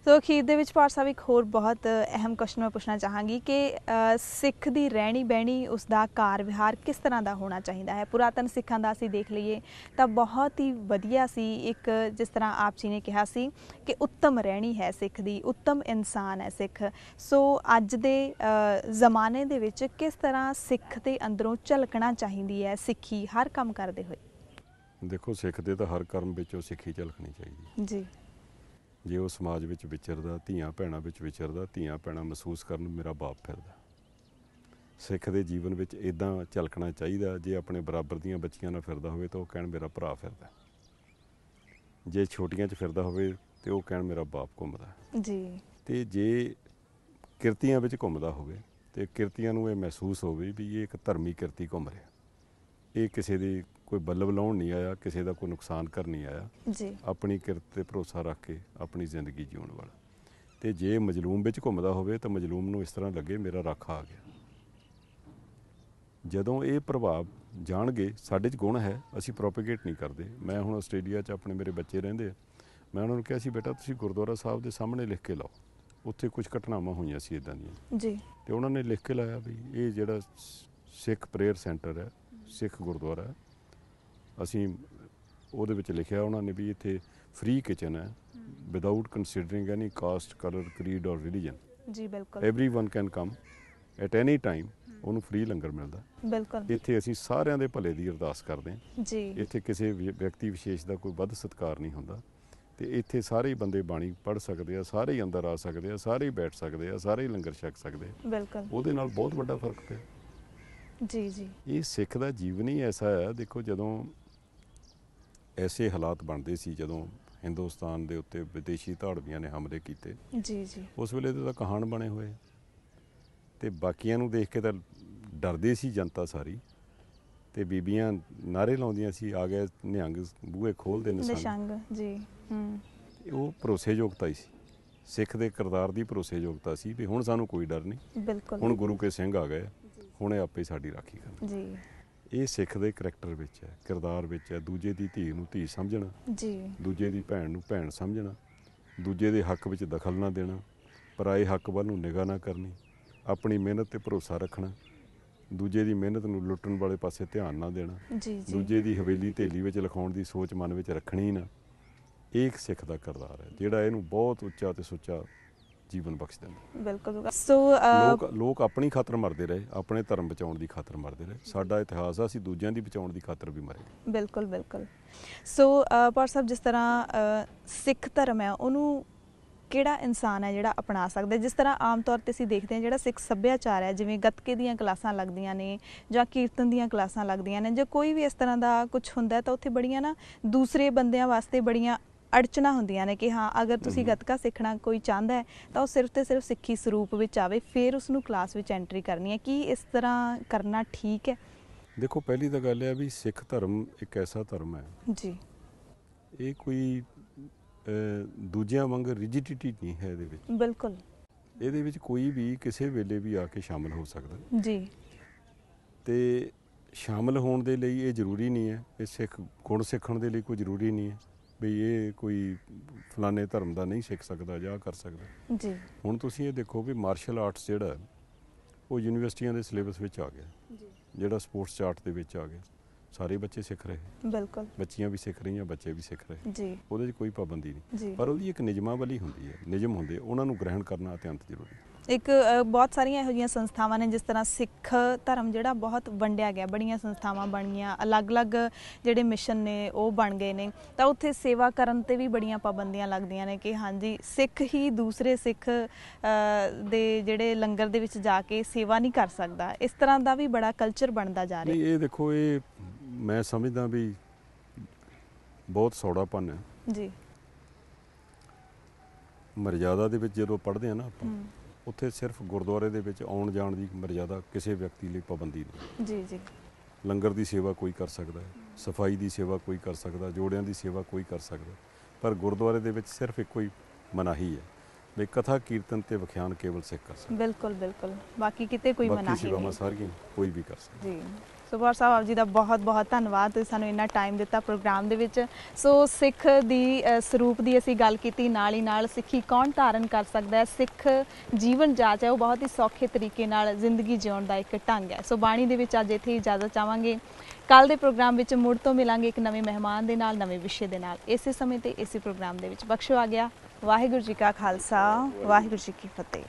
ਸੋ ਅਖੀਰ ਦੇ ਵਿੱਚ ਭਾਰ ਸਾਹਿਬ ਇੱਕ ਹੋਰ ਬਹੁਤ ਅਹਿਮ ਕੁਐਸਚਨ ਮੈਂ ਪੁੱਛਣਾ ਚਾਹਾਂਗੀ ਕਿ ਸਿੱਖ ਦੀ ਰਹਿਣੀ ਬਹਿਣੀ, ਉਸ ਦਾ ਕਾਰ ਵਿਹਾਰ ਕਿਸ ਤਰ੍ਹਾਂ ਦਾ ਹੋਣਾ ਚਾਹੀਦਾ ਹੈ। ਪੁਰਾਤਨ ਸਿੱਖਾਂ ਦਾ ਅਸੀਂ ਦੇਖ ਲਈਏ ਤਾਂ ਬਹੁਤ ਹੀ ਵਧੀਆ ਸੀ, ਇੱਕ ਜਿਸ ਤਰ੍ਹਾਂ ਆਪ ਜੀ ਨੇ ਕਿਹਾ ਸੀ ਕਿ ਉੱਤਮ ਰਹਿਣੀ ਹੈ ਸਿੱਖ ਦੀ, ਉੱਤਮ ਇਨਸਾਨ ਹੈ ਸਿੱਖ। ਸੋ ਅੱਜ ਦੇ ਜ਼ਮਾਨੇ ਦੇ ਵਿੱਚ ਕਿਸ ਤਰ੍ਹਾਂ ਸਿੱਖ ਦੇ ਅੰਦਰੋਂ ਝਲਕਣਾ ਚਾਹੀਦੀ ਹੈ ਸਿੱਖੀ ਹਰ ਕੰਮ ਕਰਦੇ ਹੋਏ। ਦੇਖੋ ਸਿੱਖ ਦੇ ਤਾਂ ਹਰ ਕਰਮ ਵਿੱਚੋਂ ਸਿੱਖੀ ਝਲਕਣੀ ਚਾਹੀਦੀ ਜੀ। ਜੇ ਉਹ ਸਮਾਜ ਵਿੱਚ ਵਿਚਰਦਾ, ਧੀਆਂ ਭੈਣਾਂ ਵਿੱਚ ਵਿਚਰਦਾ, ਧੀਆਂ ਭੈਣਾਂ ਮਹਿਸੂਸ ਕਰਨ ਮੇਰਾ ਬਾਪ ਫਿਰਦਾ, ਸਿੱਖ ਦੇ ਜੀਵਨ ਵਿੱਚ ਇੱਦਾਂ ਝਲਕਣਾ ਚਾਹੀਦਾ। ਜੇ ਆਪਣੇ ਬਰਾਬਰ ਦੀਆਂ ਬੱਚੀਆਂ ਨਾਲ ਫਿਰਦਾ ਹੋਵੇ ਤਾਂ ਉਹ ਕਹਿਣ ਮੇਰਾ ਭਰਾ ਫਿਰਦਾ, ਜੇ ਛੋਟੀਆਂ 'ਚ ਫਿਰਦਾ ਹੋਵੇ ਤੇ ਉਹ ਕਹਿਣ ਮੇਰਾ ਬਾਪ ਘੁੰਮਦਾ ਜੀ। ਤੇ ਜੇ ਕਿਰਤੀਆਂ ਵਿੱਚ ਘੁੰਮਦਾ ਹੋਵੇ ਤੇ ਕਿਰਤੀਆਂ ਨੂੰ ਇਹ ਮਹਿਸੂਸ ਹੋਵੇ ਵੀ ਇਹ ਇੱਕ ਧਰਮੀ ਕਿਰਤੀ ਘੁੰਮ ਰਿਹਾ, ਇਹ ਕਿਸੇ ਦੀ ਕੋਈ ਬੱਲਬ ਲਾਉਣ ਨਹੀਂ ਆਇਆ, ਕਿਸੇ ਦਾ ਕੋਈ ਨੁਕਸਾਨ ਕਰਨ ਨਹੀਂ ਆਇਆ ਜੀ, ਆਪਣੀ ਕਿਰਤ 'ਤੇ ਭਰੋਸਾ ਰੱਖ ਕੇ ਆਪਣੀ ਜ਼ਿੰਦਗੀ ਜਿਉਣ ਵਾਲਾ। ਤੇ ਜੇ ਮਜਲੂਮ ਵਿੱਚ ਘੁੰਮਦਾ ਹੋਵੇ ਤਾਂ ਮਜਲੂਮ ਨੂੰ ਇਸ ਤਰ੍ਹਾਂ ਲੱਗੇ ਮੇਰਾ ਰਾਖਾ ਆ ਗਿਆ। ਜਦੋਂ ਇਹ ਪ੍ਰਭਾਵ ਜਾਣਗੇ, ਸਾਡੇ 'ਚ ਗੁਣ ਹੈ, ਅਸੀਂ ਪ੍ਰੋਪੇਗੇਟ ਨਹੀਂ ਕਰਦੇ। ਮੈਂ ਹੁਣ ਆਸਟ੍ਰੇਲੀਆ 'ਚ ਆਪਣੇ ਮੇਰੇ ਬੱਚੇ ਰਹਿੰਦੇ ਆ, ਮੈਂ ਉਹਨਾਂ ਨੂੰ ਕਿਹਾ ਸੀ ਬੇਟਾ ਤੁਸੀਂ ਗੁਰਦੁਆਰਾ ਸਾਹਿਬ ਦੇ ਸਾਹਮਣੇ ਲਿਖ ਕੇ ਲਾਓ, ਉੱਥੇ ਕੁਝ ਘਟਨਾਵਾਂ ਹੋਈਆਂ ਸੀ ਇੱਦਾਂ ਦੀਆਂ ਜੀ, ਤੇ ਉਹਨਾਂ ਨੇ ਲਿਖ ਕੇ ਲਾਇਆ ਵੀ ਇਹ ਜਿਹੜਾ ਸਿੱਖ ਪ੍ਰੇਅਰ ਸੈਂਟਰ ਹੈ, ਸਿੱਖ ਗੁਰਦੁਆਰਾ ਹੈ, ਅਸੀਂ ਉਹਦੇ ਵਿੱਚ ਲਿਖਿਆ ਉਹਨਾਂ ਨੇ ਵੀ ਇੱਥੇ ਫ੍ਰੀ ਕਿਚਨ ਹੈ, without considering any caste, colour, creed ਔਰ ਰਿਲੀਜਨ ਜੀ। ਬਿਲਕੁਲ, everyone can come at any time, ਉਹਨੂੰ ਫ੍ਰੀ ਲੰਗਰ ਮਿਲਦਾ। ਬਿਲਕੁਲ, ਇੱਥੇ ਅਸੀਂ ਸਾਰਿਆਂ ਦੇ ਭਲੇ ਦੀ ਅਰਦਾਸ ਕਰਦੇ ਹਾਂ ਜੀ। ਇੱਥੇ ਕਿਸੇ ਵਿਅਕਤੀ ਵਿਸ਼ੇਸ਼ ਦਾ ਕੋਈ ਵੱਧ ਸਤਿਕਾਰ ਨਹੀਂ ਹੁੰਦਾ, ਤੇ ਇੱਥੇ ਸਾਰੇ ਹੀ ਬੰਦੇ ਬਾਣੀ ਪੜ੍ਹ ਸਕਦੇ ਆ, ਸਾਰੇ ਹੀ ਅੰਦਰ ਆ ਸਕਦੇ ਆ, ਸਾਰੇ ਹੀ ਬੈਠ ਸਕਦੇ ਆ, ਸਾਰੇ ਹੀ ਲੰਗਰ ਛਕ ਸਕਦੇ ਆ। ਬਿਲਕੁਲ, ਉਹਦੇ ਨਾਲ ਬਹੁਤ ਵੱਡਾ ਫਰਕ ਪਿਆ ਜੀ ਜੀ। ਇਹ ਸਿੱਖ ਦਾ ਜੀਵਨ ਹੀ ਐਸਾ ਹੈ। ਦੇਖੋ ਜਦੋਂ ਐਸੇ ਹਾਲਾਤ ਬਣਦੇ ਸੀ, ਜਦੋਂ ਹਿੰਦੁਸਤਾਨ ਦੇ ਉੱਤੇ ਵਿਦੇਸ਼ੀ ਧਾੜਵੀਆਂ ਨੇ ਹਮਲੇ ਕੀਤੇ ਜੀ ਜੀ, ਉਸ ਵੇਲੇ ਦੇ ਤਾਂ ਕਹਾਣ ਬਣੇ ਹੋਏ, ਤੇ ਬਾਕੀਆਂ ਨੂੰ ਦੇਖ ਕੇ ਤਾਂ ਡਰਦੀ ਸੀ ਜਨਤਾ ਸਾਰੀ, ਤੇ ਬੀਬੀਆਂ ਨਾਅਰੇ ਲਾਉਂਦੀਆਂ ਸੀ ਆ ਗਏ ਨਿਹੰਗ ਬੂਹੇ ਖੋਲ੍ਹਦੇ ਨਿਸ਼ੰਗ ਜੀ। ਉਹ ਭਰੋਸੇਯੋਗਤਾ ਹੀ ਸੀ, ਸਿੱਖ ਦੇ ਕਿਰਦਾਰ ਦੀ ਭਰੋਸੇਯੋਗਤਾ ਸੀ ਵੀ ਹੁਣ ਸਾਨੂੰ ਕੋਈ ਡਰ ਨਹੀਂ। ਬਿਲਕੁਲ, ਹੁਣ ਗੁਰੂ ਕੇ ਸਿੰਘ ਆ ਗਏ, ਹੁਣ ਇਹ ਆਪੇ ਸਾਡੀ ਰਾਖੀ ਕਰਨ ਜੀ। ਇਹ ਸਿੱਖ ਦੇ ਕਰੈਕਟਰ ਵਿੱਚ ਹੈ, ਕਿਰਦਾਰ ਵਿੱਚ ਹੈ। ਦੂਜੇ ਦੀ ਧੀ ਨੂੰ ਧੀ ਸਮਝਣਾ ਜੀ, ਦੂਜੇ ਦੀ ਭੈਣ ਨੂੰ ਭੈਣ ਸਮਝਣਾ, ਦੂਜੇ ਦੇ ਹੱਕ ਵਿੱਚ ਦਖਲ ਨਾ ਦੇਣਾ, ਪਰਾਏ ਹੱਕ ਵੱਲ ਨੂੰ ਨਿਗਾਹ ਨਾ ਕਰਨੀ, ਆਪਣੀ ਮਿਹਨਤ 'ਤੇ ਭਰੋਸਾ ਰੱਖਣਾ, ਦੂਜੇ ਦੀ ਮਿਹਨਤ ਨੂੰ ਲੁੱਟਣ ਵਾਲੇ ਪਾਸੇ ਧਿਆਨ ਨਾ ਦੇਣਾ, ਜੀ ਜੀ ਦੂਜੇ ਦੀ ਹਵੇਲੀ ਢੇਲੀ ਵਿੱਚ ਲਿਖਾਉਣ ਦੀ ਸੋਚ ਮਨ ਵਿੱਚ ਰੱਖਣੀ ਨਾ, ਇਹ ਇੱਕ ਸਿੱਖ ਦਾ ਕਿਰਦਾਰ ਹੈ ਜਿਹੜਾ ਇਹਨੂੰ ਬਹੁਤ ਉੱਚਾ ਤੇ ਸੁੱਚਾ ਜੀਵਨ ਬਖਸ਼ ਦਿੰਦਾ। ਬਿਲਕੁਲ। ਸੋ ਲੋਕ ਆਪਣੀ ਖਾਤਰ ਮਰਦੇ ਰਹੇ, ਆਪਣੇ ਧਰਮ ਬਚਾਉਣ ਦੀ ਖਾਤਰ ਮਰਦੇ ਰਹੇ। ਸਾਡਾ ਇਤਿਹਾਸ ਆ, ਅਸੀਂ ਦੂਜਿਆਂ ਦੀ ਬਚਾਉਣ ਦੀ ਖਾਤਰ ਵੀ ਮਰੇ। ਬਿਲਕੁਲ ਬਿਲਕੁਲ। ਸੋ ਪਰ ਸਾਹਿਬ, ਜਿਸ ਤਰ੍ਹਾਂ ਸਿੱਖ ਧਰਮ ਹੈ ਉਹਨੂੰ ਕਿਹੜਾ ਇਨਸਾਨ ਹੈ ਜਿਹੜਾ ਅਪਣਾ ਸਕਦਾ? ਜਿਸ ਤਰ੍ਹਾਂ ਆਮ ਤੌਰ 'ਤੇ ਅਸੀਂ ਦੇਖਦੇ ਹਾਂ ਜਿਹੜਾ ਸਿੱਖ ਸੱਭਿਆਚਾਰ ਹੈ, ਜਿਵੇਂ ਗੱਤਕੇ ਦੀਆਂ ਕਲਾਸਾਂ ਲੱਗਦੀਆਂ ਨੇ ਜਾਂ ਕੀਰਤਨ ਦੀਆਂ ਕਲਾਸਾਂ ਲੱਗਦੀਆਂ ਨੇ ਜਾਂ ਕੋਈ ਵੀ ਇਸ ਤਰ੍ਹਾਂ ਦਾ ਕੁਝ ਹੁੰਦਾ, ਤਾਂ ਉੱਥੇ ਬੜੀਆਂ ਨਾ ਦੂਸਰੇ ਬੰਦਿਆਂ ਵਾਸਤੇ ਬੜੀਆਂ ਅੜਚਣਾ ਹੁੰਦੀਆਂ ਨੇ ਕਿ ਹਾਂ ਅਗਰ ਤੁਸੀਂ ਗੱਤਕਾ ਸਿੱਖਣਾ ਕੋਈ ਚਾਹੁੰਦਾ ਹੈ ਤਾਂ ਉਹ ਸਿਰਫ ਤੇ ਸਿਰਫ ਸਿੱਖੀ ਸਰੂਪ ਵਿੱਚ ਆਵੇ, ਫਿਰ ਉਸਨੂੰ ਕਲਾਸ ਵਿੱਚ ਐਂਟਰੀ ਕਰਨੀ ਹੈ। ਕੀ ਇਸ ਤਰ੍ਹਾਂ ਕਰਨਾ ਠੀਕ ਹੈ? ਦੇਖੋ, ਪਹਿਲੀ ਤਾਂ ਗੱਲ ਇਹ ਵੀ ਸਿੱਖ ਧਰਮ ਇੱਕ ਐਸਾ ਧਰਮ ਹੈ ਜੀ, ਇਹ ਕੋਈ ਦੂਜਿਆਂ ਵਾਂਗ ਰਿਜਿਡਿਟੀ ਨਹੀਂ ਹੈ ਇਹਦੇ ਵਿੱਚ। ਬਿਲਕੁਲ। ਇਹਦੇ ਵਿੱਚ ਕੋਈ ਵੀ ਕਿਸੇ ਵੇਲੇ ਵੀ ਆ ਕੇ ਸ਼ਾਮਲ ਹੋ ਸਕਦਾ ਜੀ। ਤੇ ਸ਼ਾਮਲ ਹੋਣ ਦੇ ਲਈ ਇਹ ਜ਼ਰੂਰੀ ਨਹੀਂ ਹੈ, ਇਹ ਸਿੱਖ ਗੁਣ ਸਿੱਖਣ ਦੇ ਲਈ ਕੋਈ ਜ਼ਰੂਰੀ ਨਹੀਂ ਹੈ ਵੀ ਇਹ ਕੋਈ ਫਲਾਣੇ ਧਰਮ ਦਾ ਨਹੀਂ ਸਿੱਖ ਸਕਦਾ ਜਾਂ ਕਰ ਸਕਦਾ। ਜੀ। ਹੁਣ ਤੁਸੀਂ ਇਹ ਦੇਖੋ ਵੀ ਮਾਰਸ਼ਲ ਆਰਟਸ ਜਿਹੜਾ ਉਹ ਯੂਨੀਵਰਸਿਟੀਆਂ ਦੇ ਸਿਲੇਬਸ ਵਿੱਚ ਆ ਗਿਆ, ਜਿਹੜਾ ਸਪੋਰਟਸ ਚਾਰਟ ਦੇ ਵਿੱਚ ਆ ਗਿਆ, ਸਾਰੇ ਬੱਚੇ ਸਿੱਖ ਰਹੇ। ਬਿਲਕੁਲ। ਬੱਚੀਆਂ ਵੀ ਸਿੱਖ ਰਹੀਆਂ, ਬੱਚੇ ਵੀ ਸਿੱਖ ਰਹੇ। ਜੀ। ਉਹਦੇ 'ਚ ਕੋਈ ਪਾਬੰਦੀ ਨਹੀਂ, ਪਰ ਉਹਦੀ ਇੱਕ ਨਿਯਮਾਵਲੀ ਹੁੰਦੀ ਹੈ, ਨਿਯਮ ਹੁੰਦੇ, ਉਹਨਾਂ ਨੂੰ ਗ੍ਰਹਿਣ ਕਰਨਾ ਅਤਿਅੰਤ ਜ਼ਰੂਰੀ ਹੈ। ਇੱਕ ਬਹੁਤ ਸਾਰੀਆਂ ਇਹੋ ਜਿਹੀਆਂ ਸੰਸਥਾਵਾਂ ਨੇ, ਜਿਸ ਤਰ੍ਹਾਂ ਸਿੱਖ ਧਰਮ ਜਿਹੜਾ ਬਹੁਤ ਵੰਡਿਆ ਗਿਆ, ਬੜੀਆਂ ਸੰਸਥਾਵਾਂ ਬਣੀਆਂ, ਅਲੱਗ-ਅਲੱਗ ਜਿਹੜੇ ਮਿਸ਼ਨ ਨੇ ਉਹ ਬਣ ਗਏ ਨੇ, ਤਾਂ ਉੱਥੇ ਸੇਵਾ ਕਰਨ 'ਤੇ ਵੀ ਬੜੀਆਂ ਪਾਬੰਦੀਆਂ ਲੱਗਦੀਆਂ ਨੇ ਕਿ ਹਾਂਜੀ ਸਿੱਖ ਹੀ ਦੂਸਰੇ ਸਿੱਖ ਦੇ ਜਿਹੜੇ ਲੰਗਰ ਦੇ ਵਿੱਚ ਜਾ ਕੇ ਸੇਵਾ ਨਹੀਂ ਕਰ ਸਕਦਾ। ਇਸ ਤਰ੍ਹਾਂ ਦਾ ਵੀ ਬੜਾ ਕਲਚਰ ਬਣਦਾ ਜਾ ਰਿਹਾ। ਇਹ ਦੇਖੋ, ਇਹ ਮੈਂ ਸਮਝਦਾ ਵੀ ਬਹੁਤ ਸੌੜਾਪਨ ਹੈ ਜੀ। ਮਰਜ਼ਾਦਾ ਦੇ ਵਿੱਚ ਜਦੋਂ ਪੜ੍ਹਦੇ ਆ ਨਾ ਆਪਾਂ, ਉੱਥੇ ਸਿਰਫ ਗੁਰਦੁਆਰੇ ਦੇ ਵਿੱਚ ਆਉਣ ਜਾਣ ਦੀ ਮਰਜ਼ਾਦਾ, ਕਿਸੇ ਵਿਅਕਤੀ ਲਈ ਪਾਬੰਦੀ ਨਹੀਂ। ਜੀ ਜੀ। ਲੰਗਰ ਦੀ ਸੇਵਾ ਕੋਈ ਕਰ ਸਕਦਾ ਹੈ, ਸਫਾਈ ਦੀ ਸੇਵਾ ਕੋਈ ਕਰ ਸਕਦਾ, ਜੋੜਿਆਂ ਦੀ ਸੇਵਾ ਕੋਈ ਕਰ ਸਕਦਾ, ਪਰ ਗੁਰਦੁਆਰੇ ਦੇ ਵਿੱਚ ਸਿਰਫ ਇੱਕੋ ਹੀ ਮਨਾਹੀ ਹੈ ਵੀ ਕਥਾ ਕੀਰਤਨ ਤੇ ਵਿਖਿਆਨ ਕੇਵਲ ਸਿੱਖ ਕਰ ਸਕਦਾ। ਬਿਲਕੁਲ ਬਿਲਕੁਲ, ਬਾਕੀ ਕਿਤੇ ਕੋਈ ਮਨਾਹੀ ਨਹੀਂ। ਬਾਕੀ ਸੇਵਾਵਾਂ ਸਾਰੀਆਂ ਕੋਈ ਵੀ ਕਰ ਸਕਦਾ। ਜੀ। ਸੋ ਬੌਰ ਸਾਹਿਬ, ਆਪ ਜੀ ਦਾ ਬਹੁਤ ਬਹੁਤ ਧੰਨਵਾਦ, ਤੁਸੀਂ ਸਾਨੂੰ ਇੰਨਾ ਟਾਈਮ ਦਿੱਤਾ ਪ੍ਰੋਗਰਾਮ ਦੇ ਵਿੱਚ। ਸੋ ਸਿੱਖ ਦੀ ਸਰੂਪ ਦੀ ਅਸੀਂ ਗੱਲ ਕੀਤੀ, ਨਾਲ ਹੀ ਨਾਲ ਸਿੱਖੀ ਕੌਣ ਧਾਰਨ ਕਰ ਸਕਦਾ ਹੈ, ਸਿੱਖ ਜੀਵਨ ਜਾਚ ਹੈ ਉਹ ਬਹੁਤ ਹੀ ਸੌਖੇ ਤਰੀਕੇ ਨਾਲ ਜ਼ਿੰਦਗੀ ਜਿਉਣ ਦਾ ਇੱਕ ਢੰਗ ਹੈ। ਸੋ ਬਾਣੀ ਦੇ ਵਿੱਚ ਅੱਜ ਇੱਥੇ ਇਜਾਜ਼ਤ ਚਾਹਾਂਗੇ। ਕੱਲ੍ਹ ਦੇ ਪ੍ਰੋਗਰਾਮ ਵਿੱਚ ਮੁੜ ਤੋਂ ਮਿਲਾਂਗੇ ਇੱਕ ਨਵੇਂ ਮਹਿਮਾਨ ਦੇ ਨਾਲ, ਨਵੇਂ ਵਿਸ਼ੇ ਦੇ ਨਾਲ, ਇਸੇ ਸਮੇਂ ਤੇ ਇਸੇ ਪ੍ਰੋਗਰਾਮ ਦੇ ਵਿੱਚ। ਬਖਸ਼ੋ ਆ ਗਿਆ। ਵਾਹਿਗੁਰੂ ਜੀ ਕਾ ਖਾਲਸਾ, ਵਾਹਿਗੁਰੂ ਜੀ ਕੀ ਫਤਿਹ।